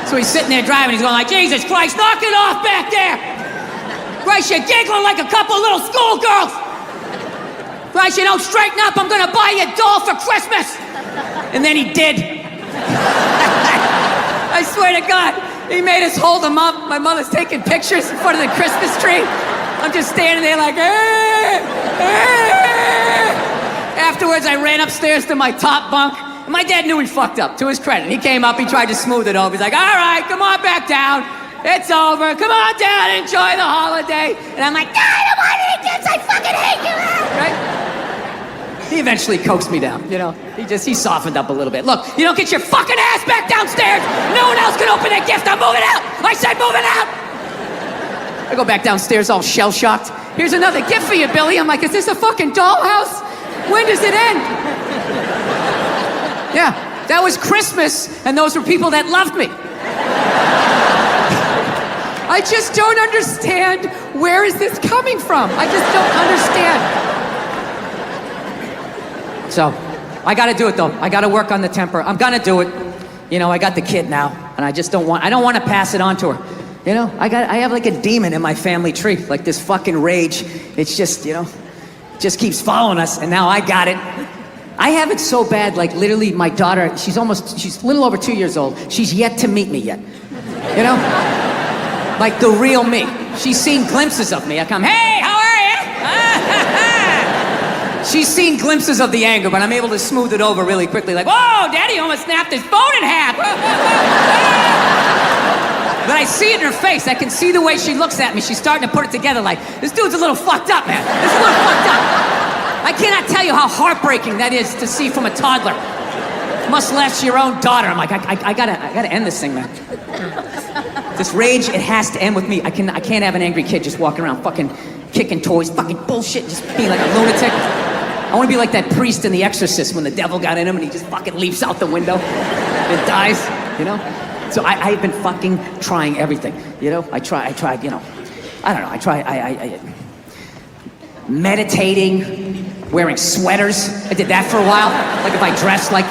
So he's sitting there driving. He's going like, Jesus Christ, knock it off back there! Christ, you're giggling like a couple of little schoolgirls! Christ, you don't straighten up. I'm gonna buy you a doll for Christmas! And then he did. I swear to God, he made us hold him up. My mother's taking pictures in front of the Christmas tree. I'm just standing there like, Afterwards, I ran upstairs to my top bunk. And my dad knew he fucked up, to his credit. He came up, he tried to smooth it over. He's like, all right, come on back down. It's over. Come on down, enjoy the holiday. And I'm like, God, I don't want any kids. I fucking hate you. Right? He eventually coaxed me down, He softened up a little bit. Look, you don't get your fucking ass back downstairs. No one else can open that gift. I'm moving out. I said moving out. I go back downstairs all shell-shocked. Here's another gift for you, Billy. I'm like, is this a fucking dollhouse? When does it end? Yeah, that was Christmas, and those were people that loved me. I just don't understand. Where is this coming from? I just don't understand. So, I gotta do it though. I gotta work on the temper. I'm gonna do it. I got the kid now, and I don't want to pass it on to her. I have like a demon in my family tree, like this fucking rage. It's just, just keeps following us, and now I got it. I have it so bad, like literally my daughter, she's a little over 2 years old. She's yet to meet me yet. You know? Like the real me. She's seen glimpses of me. I come, hey, how are you? She's seen glimpses of the anger, but I'm able to smooth it over really quickly. Like, whoa, Daddy almost snapped his phone in half. But I see it in her face. I can see the way she looks at me. She's starting to put it together like, this dude's a little fucked up, man. This is a little fucked up. I cannot tell you how heartbreaking that is to see from a toddler. Must left your own daughter. I'm like, I gotta end this thing, man. This rage, it has to end with me. I can't have an angry kid just walking around fucking kicking toys, fucking bullshit, just being like a lunatic. I want to be like that priest in The Exorcist when the devil got in him and he just fucking leaps out the window and dies, you know? So I've been fucking trying everything, you know? I tried, you know, I don't know, I meditating, wearing sweaters. I did that for a while. Like if I dressed like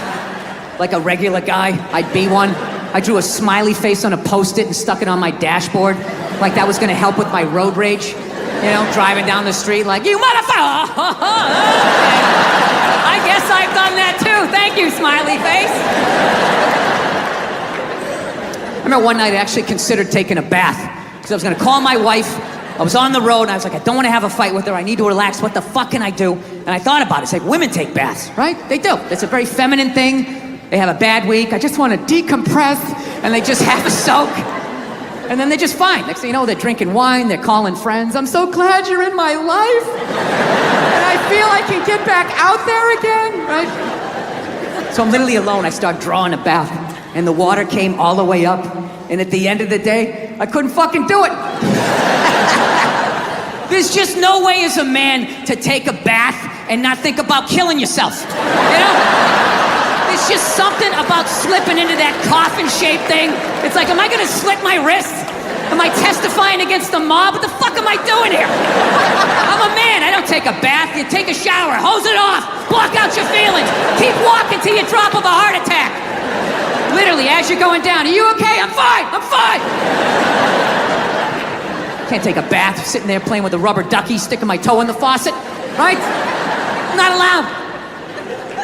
a regular guy, I'd be one. I drew a smiley face on a Post-it and stuck it on my dashboard. Like that was gonna help with my road rage. You know, driving down the street like, you motherfucker! I guess I've done that too. Thank you, smiley face. I remember one night I actually considered taking a bath because I was gonna call my wife. I was on the road and I was like, I don't want to have a fight with her. I need to relax. What the fuck can I do? And I thought about it. It's like, women take baths, right? They do. It's a very feminine thing. They have a bad week. I just want to decompress. And they just have a soak. And then they're just fine. Next thing you know, they're drinking wine. They're calling friends. I'm so glad you're in my life. And I feel I can get back out there again, right? So I'm literally alone. I start drawing a bath. And the water came all the way up. And at the end of the day, I couldn't fucking do it. There's just no way as a man to take a bath and not think about killing yourself, you know? There's just something about slipping into that coffin-shaped thing. It's like, am I gonna slit my wrist? Am I testifying against the mob? What the fuck am I doing here? I'm a man, I don't take a bath. You take a shower, hose it off, block out your feelings, keep walking till you drop of a heart attack. Literally, as you're going down, are you okay? I'm fine, I'm fine. Can't take a bath, sitting there playing with a rubber ducky, sticking my toe in the faucet, right? Not allowed.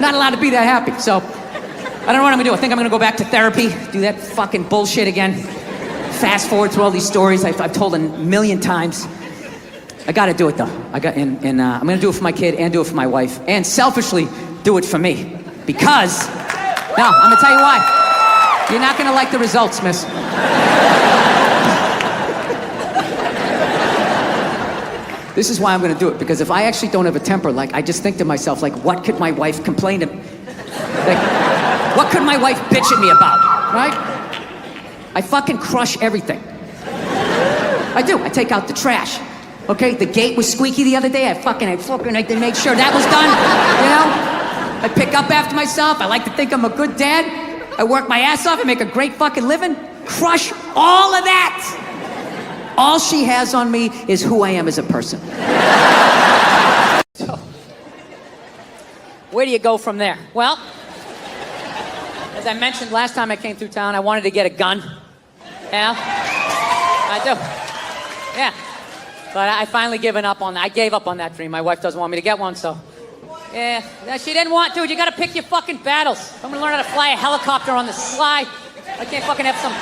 Not allowed to be that happy. So, I don't know what I'm gonna do. I think I'm gonna go back to therapy, do that fucking bullshit again. Fast forward through all these stories I've told a million times. I gotta do it though. I'm gonna do it for my kid and do it for my wife. And selfishly, do it for me. Because, no, I'm gonna tell you why. You're not gonna like the results, miss. This is why I'm gonna do it, because if I actually don't have a temper, like, I just think to myself, like, what could my wife complain to me? Like, what could my wife bitch at me about, right? I fucking crush everything. I do, I take out the trash. Okay, the gate was squeaky the other day, I didn't make sure that was done, you know? I pick up after myself, I like to think I'm a good dad. I work my ass off, I make a great fucking living. Crush all of that. All she has on me is who I am as a person. So, where do you go from there? Well, as I mentioned last time I came through town, I wanted to get a gun. Yeah, I do. Yeah, but I finally given up on that. I gave up on that dream. My wife doesn't want me to get one, so. Yeah, she didn't want to. You gotta pick your fucking battles. I'm gonna learn how to fly a helicopter on the sly. I can't fucking have some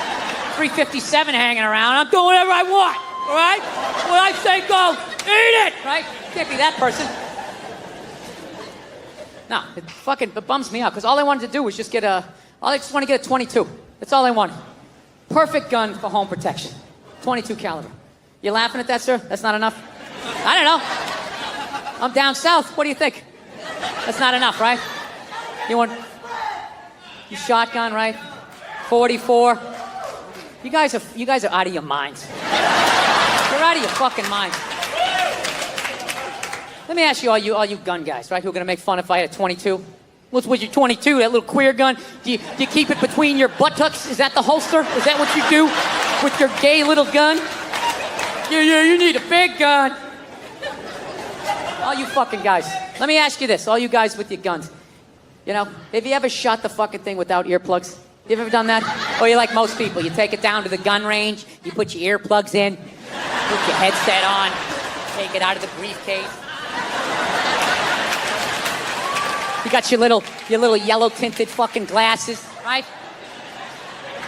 357 hanging around. I'm doing whatever I want, all right? When I say go, eat it, right? Can't be that person. No, it bums me out, because all I wanted to do was just I just want to get a 22. That's all I wanted. Perfect gun for home protection. 22 caliber. You laughing at that, sir? That's not enough? I don't know. I'm down south. What do you think? That's not enough, right? You want your shotgun, right? 44. You guys are out of your minds. You're out of your fucking minds. Let me ask you, all you gun guys, right? Who are gonna make fun if I had a 22? What's with your 22? That little queer gun? Do you keep it between your buttocks? Is that the holster? Is that what you do with your gay little gun? Yeah, you need a big gun. All you fucking guys. Let me ask you this, all you guys with your guns. You know, have you ever shot the fucking thing without earplugs? You ever done that? Or you like most people, you take it down to the gun range, you put your earplugs in, put your headset on, take it out of the briefcase. got your little yellow tinted fucking glasses, right?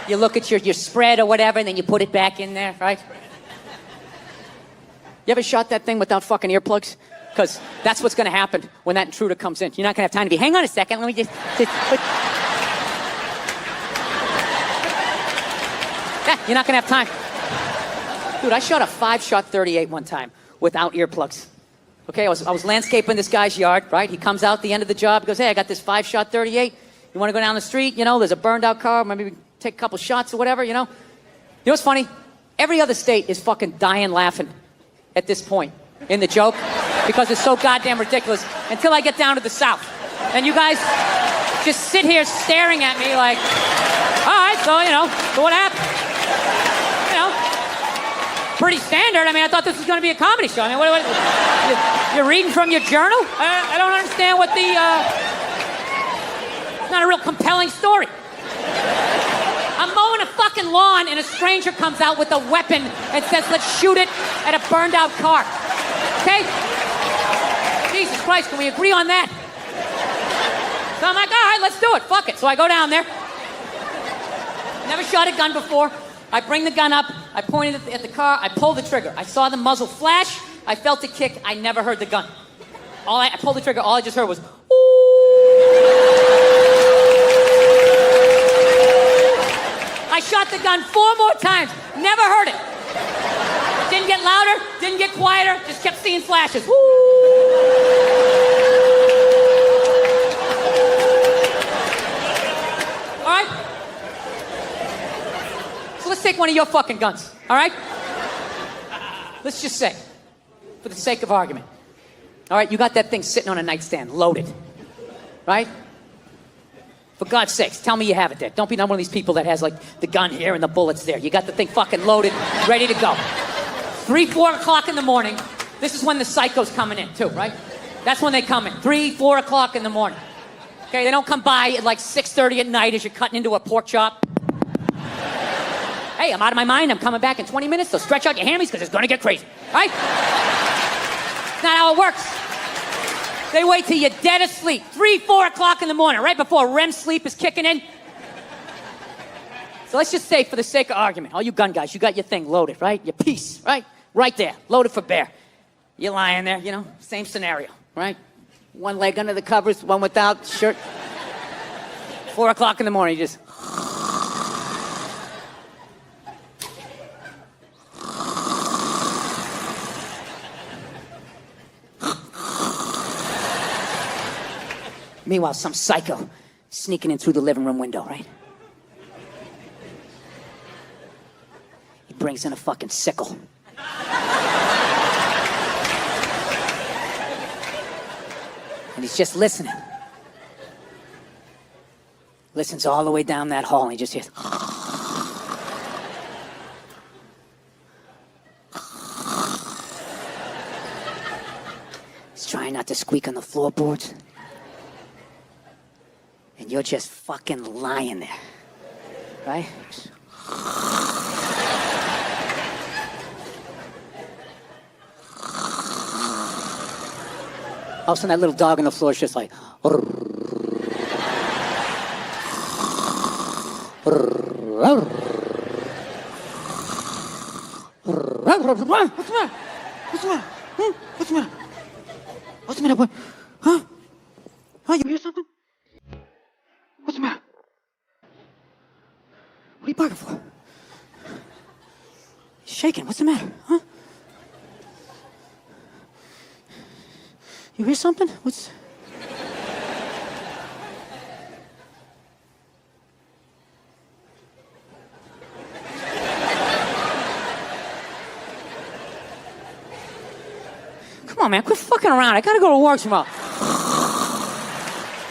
You look at your spread or whatever, and then you put it back in there, right? You ever shot that thing without fucking earplugs? Because that's what's going to happen when that intruder comes in. You're not going to have time to be, hang on a second, let me just yeah, you're not going to have time. Dude, I shot a 5-shot 38 one time without earplugs. Okay, I was landscaping this guy's yard, right? He comes out at the end of the job, he goes, hey, I got this 5-shot 38. You want to go down the street? You know, there's a burned out car, maybe we take a couple shots or whatever, you know? You know what's funny? Every other state is fucking dying laughing at this point in the joke because it's so goddamn ridiculous until I get down to the South. And you guys just sit here staring at me like, all right, so, you know, so what happened? You know, pretty standard. I mean, I thought this was going to be a comedy show. I mean, you're reading from your journal? I don't understand what the, it's not a real compelling story. I'm mowing a fucking lawn and a stranger comes out with a weapon and says, let's shoot it at a burned out car. Okay? Jesus Christ, can we agree on that? So I'm like, all right, let's do it. Fuck it. So I go down there. Never shot a gun before. I bring the gun up. I point it at the car. I pull the trigger. I saw the muzzle flash. I felt the kick. I never heard the gun. I pulled the trigger. All I just heard was, I shot the gun 4 more times. Never heard it. Didn't get louder, didn't get quieter, just kept seeing flashes. Woo! All right? So let's take one of your fucking guns, all right? Let's just say, for the sake of argument, all right, you got that thing sitting on a nightstand, loaded, right? For God's sakes, tell me you have it there. Don't be one of these people that has, like, the gun here and the bullets there. You got the thing fucking loaded, ready to go. 3, 4 o'clock in the morning. This is when the psycho's coming in, too, right? That's when they come in. 3, 4 o'clock in the morning. Okay, they don't come by at, like, 6:30 at night as you're cutting into a pork chop. Hey, I'm out of my mind. I'm coming back in 20 minutes, so stretch out your hammies because it's going to get crazy, right? It's not how it works. They wait till you're dead asleep. 3, 4 o'clock in the morning, right before REM sleep is kicking in. So let's just say, for the sake of argument, all you gun guys, you got your thing loaded, right? Your piece, right? Right there, loaded for bear. You're lying there, you know, same scenario, right? One leg under the covers, one without, shirt. 4 o'clock in the morning, you just... Meanwhile, some psycho sneaking in through the living room window, right? He brings in a fucking sickle. And he's just listening. Listens all the way down that hall and he just hears... He's trying not to squeak on the floorboards. And you're just fucking lying there, right? All of a sudden, that little dog on the floor is just like... What's the matter? What's the matter? What's the matter? What's the matter? What's the matter? What? Huh? Huh? You hear something? What's the matter? What are you barking for? He's shaking. What's the matter? Huh? You hear something? What's... Come on, man. Quit fucking around. I gotta go to work tomorrow.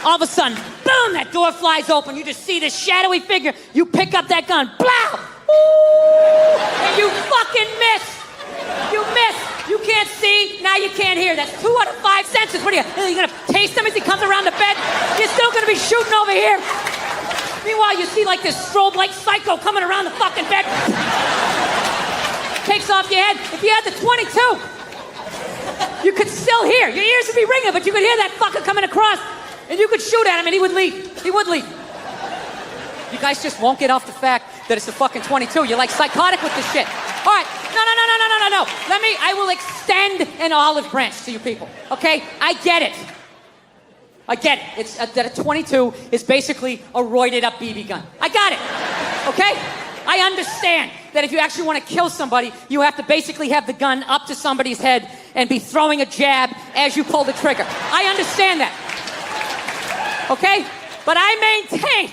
All of a sudden, boom, that door flies open. You just see this shadowy figure. You pick up that gun. Blow! Ooh! And you fucking miss. You miss. You can't see. Now you can't hear. That's 2 out of 5 senses. What are you going to taste him as he comes around the bed? You're still going to be shooting over here. Meanwhile, you see like this strobe-like psycho coming around the fucking bed. Takes off your head. If you had the 22, you could still hear. Your ears would be ringing, but you could hear that fucker coming across. And you could shoot at him and he would leave. He would leave. You guys just won't get off the fact that it's a fucking 22. You're like psychotic with this shit. All right, no. I will extend an olive branch to you people, okay? I get it. It's that a 22 is basically a roided up BB gun. I got it, okay? I understand that if you actually want to kill somebody, you have to basically have the gun up to somebody's head and be throwing a jab as you pull the trigger. I understand that, okay? But I maintain,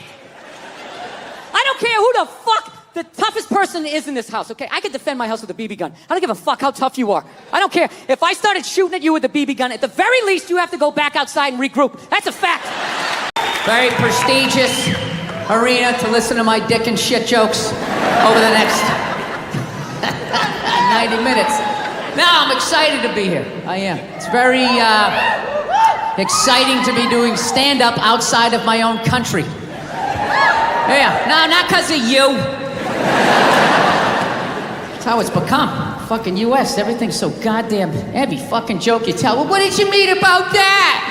I don't care who the fuck the toughest person is in this house, okay? I could defend my house with a BB gun. I don't give a fuck how tough you are. I don't care. If I started shooting at you with a BB gun, at the very least, you have to go back outside and regroup. That's a fact. Very prestigious arena to listen to my dick and shit jokes over the next 90 minutes. Now, I'm excited to be here. I am. It's very exciting to be doing stand-up outside of my own country. Yeah, no, not because of you. That's how it's become. Fucking U.S., everything's so goddamn... Every fucking joke you tell. Well, what did you mean about that?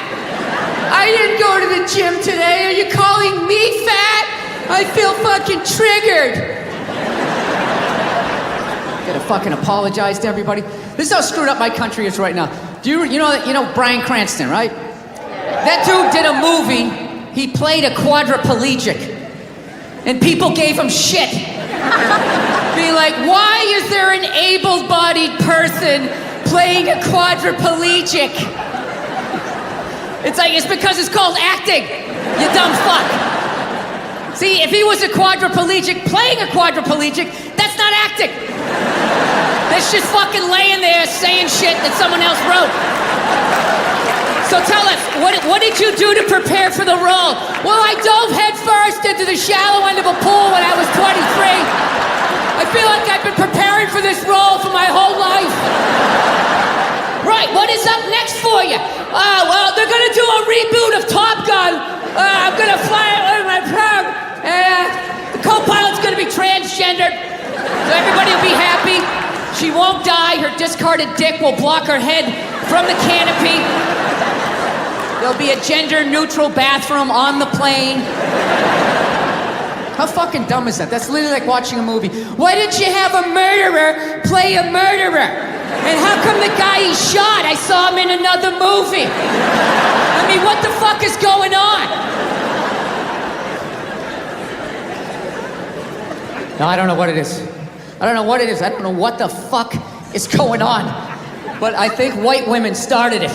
I didn't go to the gym today. Are you calling me fat? I feel fucking triggered. Gotta fucking apologize to everybody. This is how screwed up my country is right now. Do you know Bryan Cranston, right? That dude did a movie. He played a quadriplegic. And people gave him shit. Being like, why is there an able-bodied person playing a quadriplegic? It's because it's called acting, you dumb fuck. See, if he was a quadriplegic playing a quadriplegic, that's not acting. That's just fucking laying there saying shit that someone else wrote. So tell us, what did you do to prepare for the role? Well, I dove head first into the shallow end of a pool when I was 23. I feel like I've been preparing for this role for my whole life. Right, what is up next for you? Well, they're gonna do a reboot of Top Gun. I'm gonna fly it with my plane. The co-pilot's gonna be transgendered, so everybody will be happy. She won't die. Her discarded dick will block her head from the canopy. There'll be a gender-neutral bathroom on the plane. How fucking dumb is that? That's literally like watching a movie. Why didn't you have a murderer play a murderer? And how come the guy he shot, I saw him in another movie? I mean, what the fuck is going on? No, I don't know what it is. I don't know what it is. I don't know what the fuck is going on. But I think white women started it.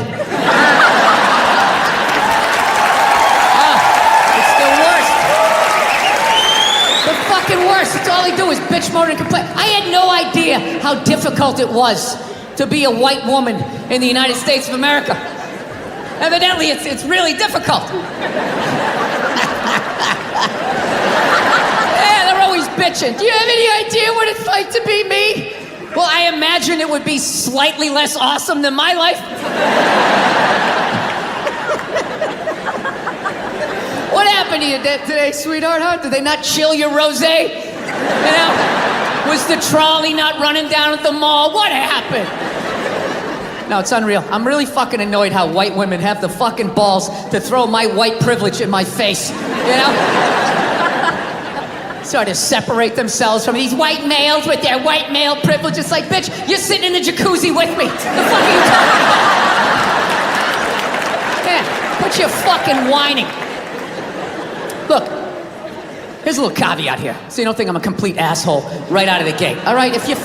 Worse. It's all they do is bitch, moan, and complain. I had no idea how difficult it was to be a white woman in the United States of America. Evidently, it's really difficult. Yeah, they're always bitching. Do you have any idea what it's like to be me? Well, I imagine it would be slightly less awesome than my life. What happened to you today, sweetheart, huh? Did they not chill your rosé? You know? Was the trolley not running down at the mall? What happened? No, it's unreal. I'm really fucking annoyed how white women have the fucking balls to throw my white privilege in my face, you know? Sort of separate themselves from these white males with their white male privilege. It's like, bitch, you're sitting in the jacuzzi with me. The fuck are you talking about? Yeah, quit your fucking whining. Look, here's a little caveat here, so you don't think I'm a complete asshole right out of the gate. All right, if you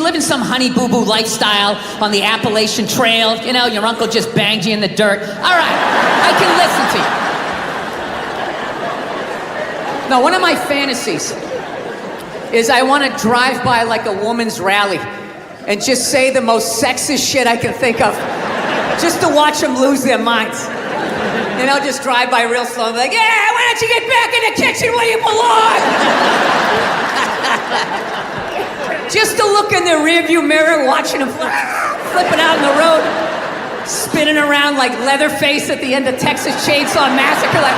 live in some honey boo boo lifestyle on the Appalachian Trail, you know, your uncle just banged you in the dirt. All right, I can listen to you. No, one of my fantasies is I want to drive by like a woman's rally and just say the most sexist shit I can think of, just to watch them lose their minds. You know, just drive by real slow and be like, yeah, why don't you get back in the kitchen where you belong? Just to look in the rearview mirror, watching them flipping out on the road, spinning around like Leatherface at the end of Texas Chainsaw Massacre, like...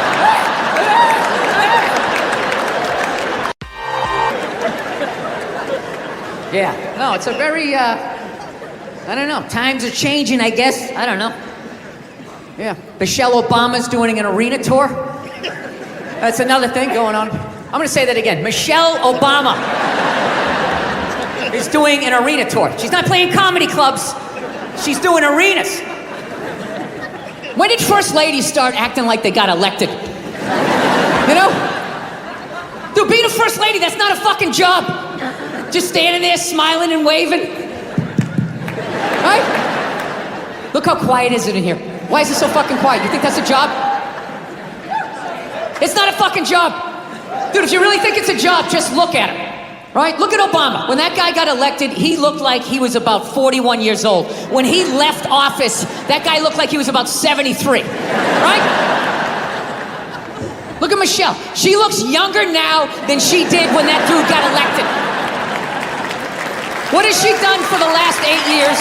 Yeah, no, it's a very, I don't know, times are changing, I guess, I don't know. Yeah. Michelle Obama's doing an arena tour. That's another thing going on. I'm going to say that again. Michelle Obama is doing an arena tour. She's not playing comedy clubs. She's doing arenas. When did first ladies start acting like they got elected? You know? Dude, being a first lady, that's not a fucking job. Just standing there smiling and waving. Right? Look how quiet is it in here. Why is it so fucking quiet? You think that's a job? It's not a fucking job. Dude, if you really think it's a job, just look at him. Right? Look at Obama. When that guy got elected, he looked like he was about 41 years old. When he left office, that guy looked like he was about 73. Right? Look at Michelle. She looks younger now than she did when that dude got elected. What has she done for the last 8 years?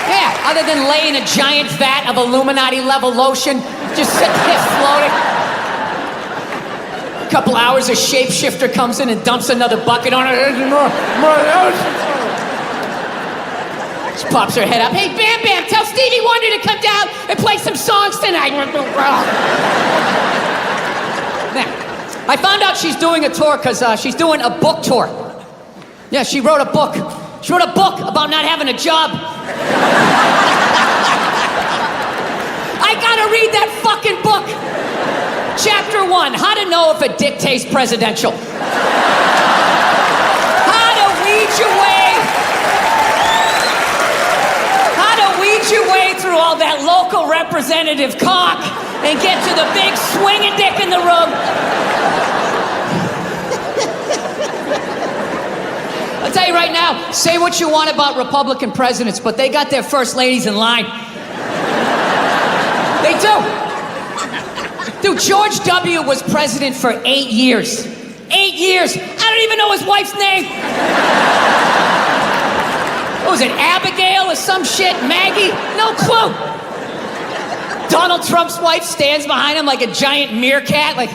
Yeah, other than lay in a giant vat of Illuminati-level lotion, just sitting there floating. A couple hours, a shapeshifter comes in and dumps another bucket on her. She pops her head up. Hey, Bam Bam, tell Stevie Wonder to come down and play some songs tonight. Now, I found out she's doing a tour because she's doing a book tour. Yeah, she wrote a book. She wrote a book about not having a job. I gotta read that fucking book. Chapter 1, how to know if a dick tastes presidential. How to weed your way through all that local representative cock and get to the big swinging dick in the room. I'll tell you right now, say what you want about Republican presidents, but they got their first ladies in line. They do. Dude, George W. was president for 8 years. 8 years. I don't even know his wife's name. What was it, Abigail or some shit? Maggie? No clue. Donald Trump's wife stands behind him like a giant meerkat, like...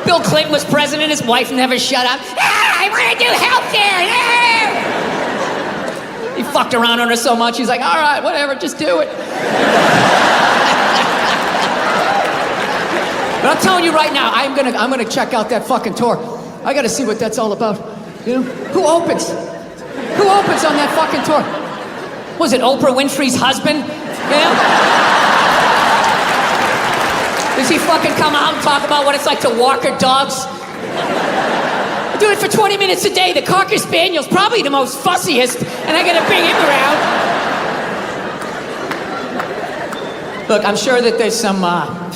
Bill Clinton was president, his wife never shut up. Ah, I want to do healthcare. Ah! He fucked around on her so much, he's like, all right, whatever, just do it. But I'm telling you right now, I'm gonna check out that fucking tour. I gotta see what that's all about. You know? Who opens? Who opens on that fucking tour? Was it Oprah Winfrey's husband? Yeah? Does he fucking come out and talk about what it's like to walk her dogs? I do it for 20 minutes a day. The Cocker Spaniel's probably the most fussiest, and I gotta bring him around. Look, I'm sure that there's some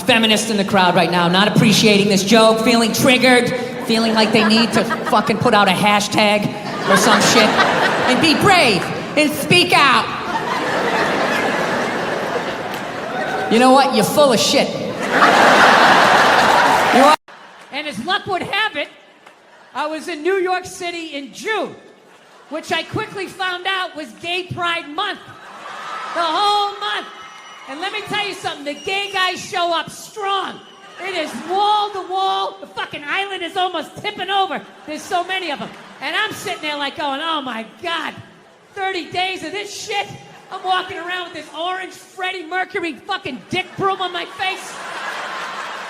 feminists in the crowd right now not appreciating this joke, feeling triggered, feeling like they need to fucking put out a hashtag or some shit and be brave and speak out. You know what? You're full of shit. And as luck would have it, I was in New York City in June, which I quickly found out was Gay Pride Month. The whole month. And let me tell you something, the gay guys show up strong. It is wall to wall. The fucking island is almost tipping over. There's so many of them. And I'm sitting there like going, oh my God, 30 days of this shit. I'm walking around with this orange Freddie Mercury fucking dick broom on my face.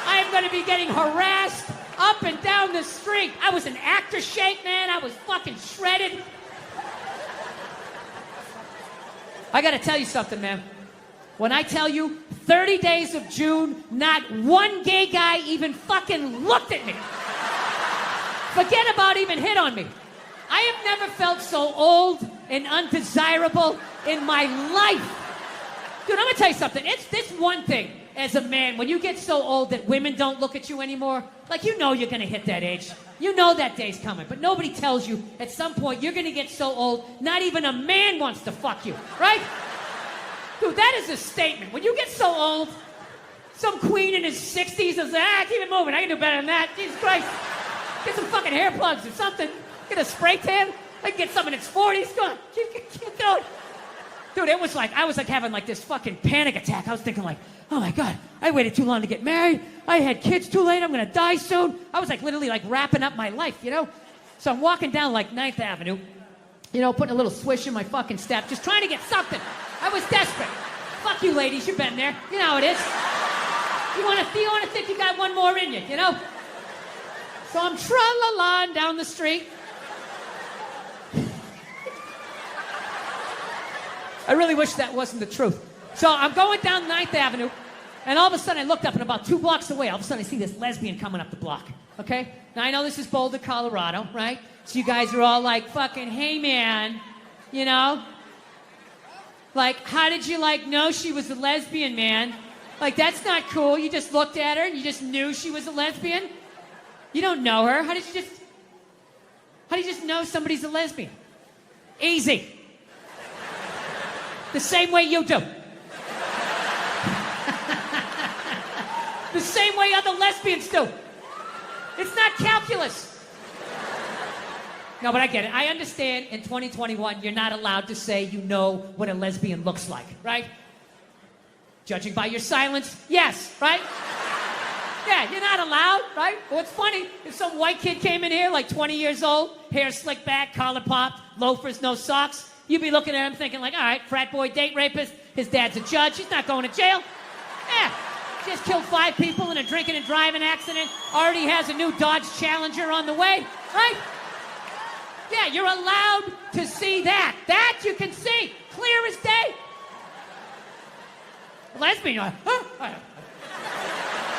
I am going to be getting harassed up and down the street. I was in actor shape, man. I was fucking shredded. I got to tell you something, man. When I tell you 30 days of June, not one gay guy even fucking looked at me. Forget about even hit on me. I have never felt so old and undesirable in my life. Dude, I'm gonna tell you something. It's this one thing as a man, when you get so old that women don't look at you anymore, like you know you're gonna hit that age. You know that day's coming, but nobody tells you at some point you're gonna get so old, not even a man wants to fuck you, right? Dude, that is a statement. When you get so old, some queen in his 60s is like, keep it moving. I can do better than that. Jesus Christ. Get some fucking hair plugs or something. Get a spray tan. I can get some in its 40s. Go on. Keep going. Dude, it was like, I was like having like this fucking panic attack. I was thinking like, oh my God, I waited too long to get married. I had kids too late. I'm going to die soon. I was like literally like wrapping up my life, you know? So I'm walking down like 9th Avenue. You know, putting a little swish in my fucking step, just trying to get something. I was desperate. Fuck you, ladies, you've been there. You know how it is. You want to think you got one more in you, you know? So I'm tra-la-la down the street. I really wish that wasn't the truth. So I'm going down 9th Avenue, and all of a sudden I looked up, and about 2 blocks away, all of a sudden I see this lesbian coming up the block, okay? Now I know this is Boulder, Colorado, right? So you guys are all like, fucking, hey man, you know? Like, how did you, like, know she was a lesbian, man? Like, that's not cool. You just looked at her and you just knew she was a lesbian? You don't know her. How do you just know somebody's a lesbian? Easy. The same way you do. The same way other lesbians do. It's not calculus. No, but I get it. I understand in 2021 you're not allowed to say you know what a lesbian looks like, right? Judging by your silence, yes, right? Yeah, you're not allowed, right? Well, it's funny. If some white kid came in here, like 20 years old, hair slicked back, collar popped, loafers, no socks, you'd be looking at him thinking like, all right, frat boy, date rapist, his dad's a judge, he's not going to jail. Yeah, just killed 5 people in a drinking and driving accident, already has a new Dodge Challenger on the way, right? Yeah, you're allowed to see that. That you can see, clear as day. Lesbian,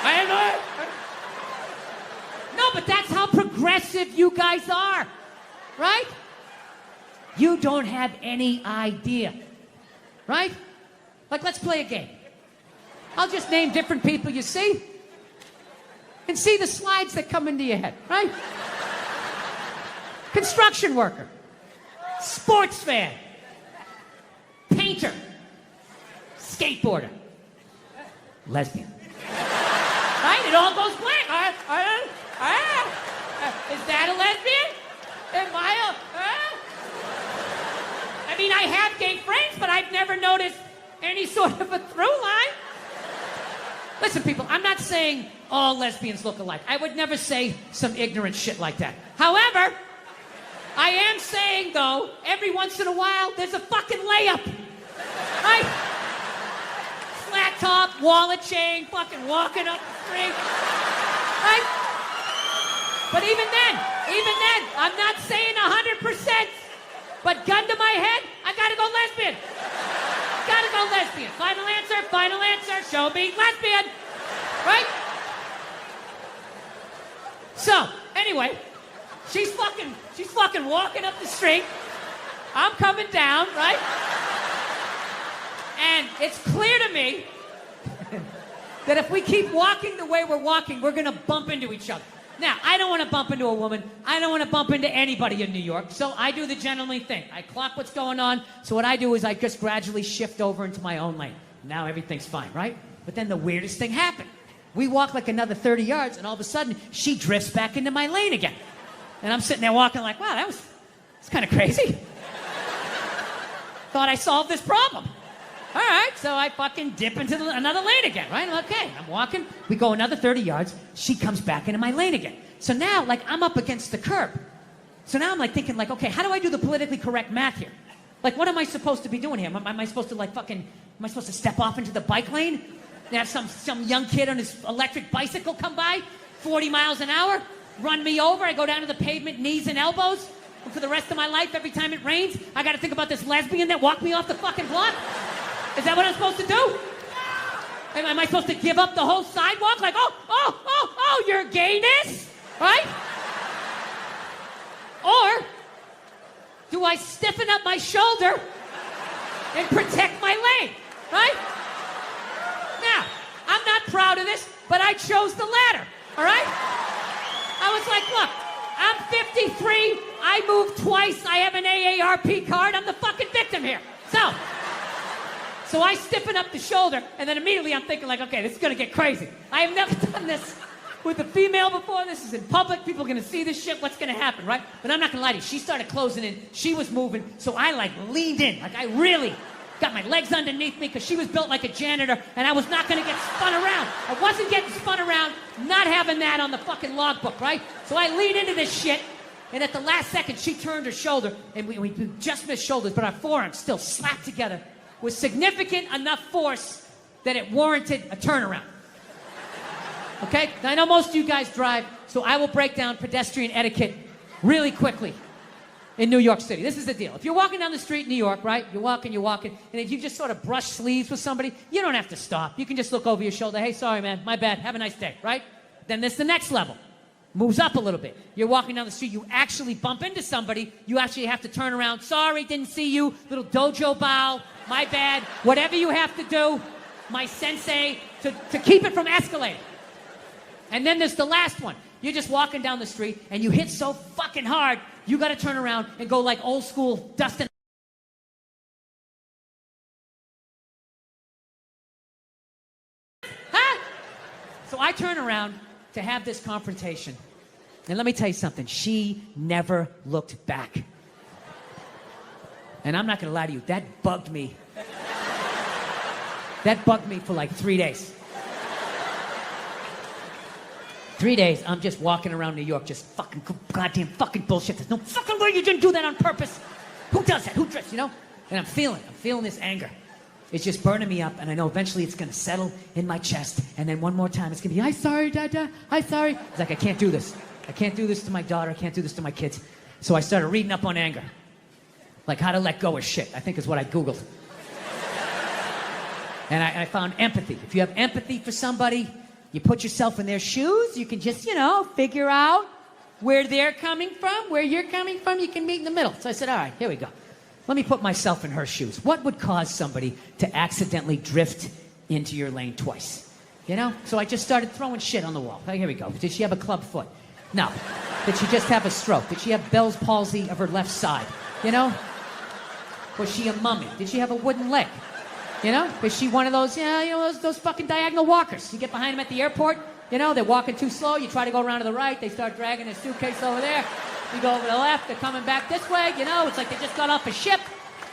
I know. No, but that's how progressive you guys are, right? You don't have any idea, right? Like, let's play a game. I'll just name different people you see and see the slides that come into your head, right? Construction worker, sports fan, painter, skateboarder, lesbian. Right? It all goes blank. Is that a lesbian? Am I I mean, I have gay friends, but I've never noticed any sort of a through line. Listen, people, I'm not saying all lesbians look alike. I would never say some ignorant shit like that. However, I am saying, though, every once in a while, there's a fucking layup. Right? Flat top, wallet chain, fucking walking up the street. Right? But even then, I'm not saying 100%. But gun to my head, I gotta go lesbian. Gotta go lesbian. Final answer, show me lesbian. Right? So, anyway, she's fucking walking up the street. I'm coming down, right? And it's clear to me that if we keep walking the way we're walking, we're gonna bump into each other. Now, I don't want to bump into a woman. I don't want to bump into anybody in New York. So I do the gentlemanly thing. I clock what's going on. So what I do is I just gradually shift over into my own lane. Now everything's fine, right? But then the weirdest thing happened. We walk like another 30 yards, and all of a sudden, she drifts back into my lane again. And I'm sitting there walking like, wow, that's kind of crazy. Thought I solved this problem. All right, so I fucking dip into another lane again, right? Okay, I'm walking. We go another 30 yards. She comes back into my lane again. So now, like, I'm up against the curb. So now I'm, like, thinking, like, okay, how do I do the politically correct math here? Like, what am I supposed to be doing here? Am I supposed to, like, am I supposed to step off into the bike lane and have some young kid on his electric bicycle come by, 40 miles an hour, run me over? I go down to the pavement, knees and elbows. And for the rest of my life, every time it rains, I got to think about this lesbian that walked me off the fucking block? Is that what I'm supposed to do? Am I supposed to give up the whole sidewalk? Like, oh, your gayness? Right? Or do I stiffen up my shoulder and protect my lane? Right? Now, I'm not proud of this, but I chose the latter. All right? I was like, look, I'm 53. I moved twice. I have an AARP card. I'm the fucking victim here. So I stiffen up the shoulder, and then immediately I'm thinking, like, okay, this is going to get crazy. I have never done this with a female before. This is in public. People are going to see this shit. What's going to happen, right? But I'm not going to lie to you. She started closing in. She was moving. So I, like, leaned in. Like, I really got my legs underneath me because she was built like a janitor, and I was not going to get spun around. I wasn't getting spun around, not having that on the fucking logbook, right? So I lean into this shit, And at the last second, she turned her shoulder, and we just missed shoulders, but our forearms still slapped together with significant enough force that it warranted a turnaround. Okay? Now, I know most of you guys drive, so I will break down pedestrian etiquette really quickly in New York City. This is the deal. If you're walking down the street in New York, right? You're walking, and if you just sort of brush sleeves with somebody, you don't have to stop. You can just look over your shoulder. Hey, sorry, man. My bad. Have a nice day, right? Then there's the next level. Moves up a little bit. You're walking down the street. You actually bump into somebody. You actually have to turn around. Sorry, didn't see you. Little dojo bow. My bad. Whatever you have to do, my sensei, to keep it from escalating. And then there's the last one. You're just walking down the street, and you hit so fucking hard, you got to turn around and go like old school Dustin. Huh? So I turn around to have this confrontation. And let me tell you something. She never looked back. And I'm not going to lie to you. That bugged me. That bugged me for like 3 days. 3 days, I'm just walking around New York, just fucking goddamn fucking bullshit. There's no fucking way you didn't do that on purpose. Who does that? Who drifts, you know? And I'm feeling this anger. It's just burning me up, and I know eventually it's gonna settle in my chest, and then one more time it's gonna be, I'm sorry, Dada, I'm sorry. It's like, I can't do this. I can't do this to my daughter, I can't do this to my kids. So I started reading up on anger. Like how to let go of shit, I think is what I Googled. And I found empathy. If you have empathy for somebody, you put yourself in their shoes, you can just, figure out where they're coming from, where you're coming from, you can meet in the middle. So I said, all right, here we go. Let me put myself in her shoes. What would cause somebody to accidentally drift into your lane twice? So I just started throwing shit on the wall. Here we go. Did she have a club foot? No. Did she just have a stroke? Did she have Bell's palsy of her left side? Was she a mummy? Did she have a wooden leg? Was she one of those, those fucking diagonal walkers? You get behind them at the airport, they're walking too slow, you try to go around to the right, they start dragging their suitcase over there, you go over to the left, they're coming back this way, it's like they just got off a ship,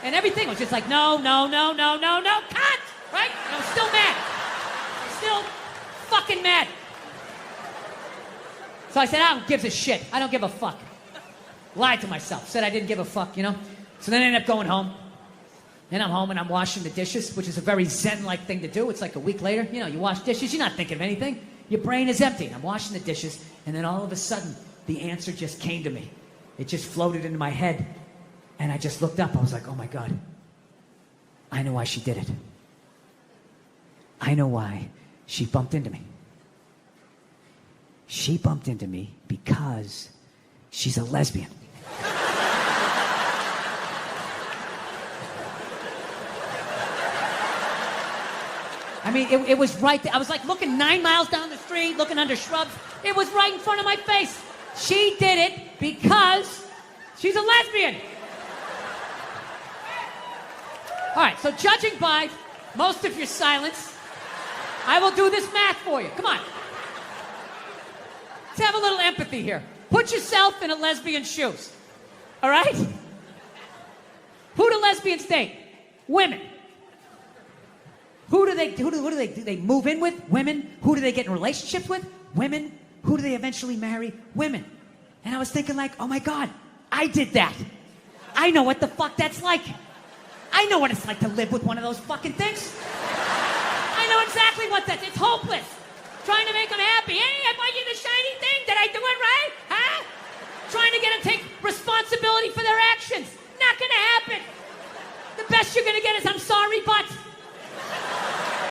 and everything was just like, no, cut! Right? And I was still mad. Still fucking mad. So I said, I don't give a shit. I don't give a fuck. Lied to myself. Said I didn't give a fuck, So then I ended up going home. And I'm home and I'm washing the dishes, which is a very Zen-like thing to do. It's like a week later. You wash dishes, you're not thinking of anything. Your brain is empty. I'm washing the dishes, and then all of a sudden, the answer just came to me. It just floated into my head. And I just looked up. I was like, oh my God. I know why she did it. I know why she bumped into me. She bumped into me because she's a lesbian. I mean, it was right there. I was like looking 9 miles down the street, looking under shrubs. It was right in front of my face. She did it because she's a lesbian. All right, so judging by most of your silence, I will do this math for you. Come on. Let's have a little empathy here. Put yourself in a lesbian's shoes. All right? Who do lesbians date? Women. Who do they move in with? Women. Who do they get in relationships with? Women. Who do they eventually marry? Women. And I was thinking like, oh my God, I did that. I know what the fuck that's like. I know what it's like to live with one of those fucking things. I know exactly what that's. It's hopeless. Trying to make them happy. Hey, I bought you the shiny thing. Did I do it right? Huh? Trying to get them to take responsibility for their actions. Not gonna happen. The best you're gonna get is I'm sorry, but.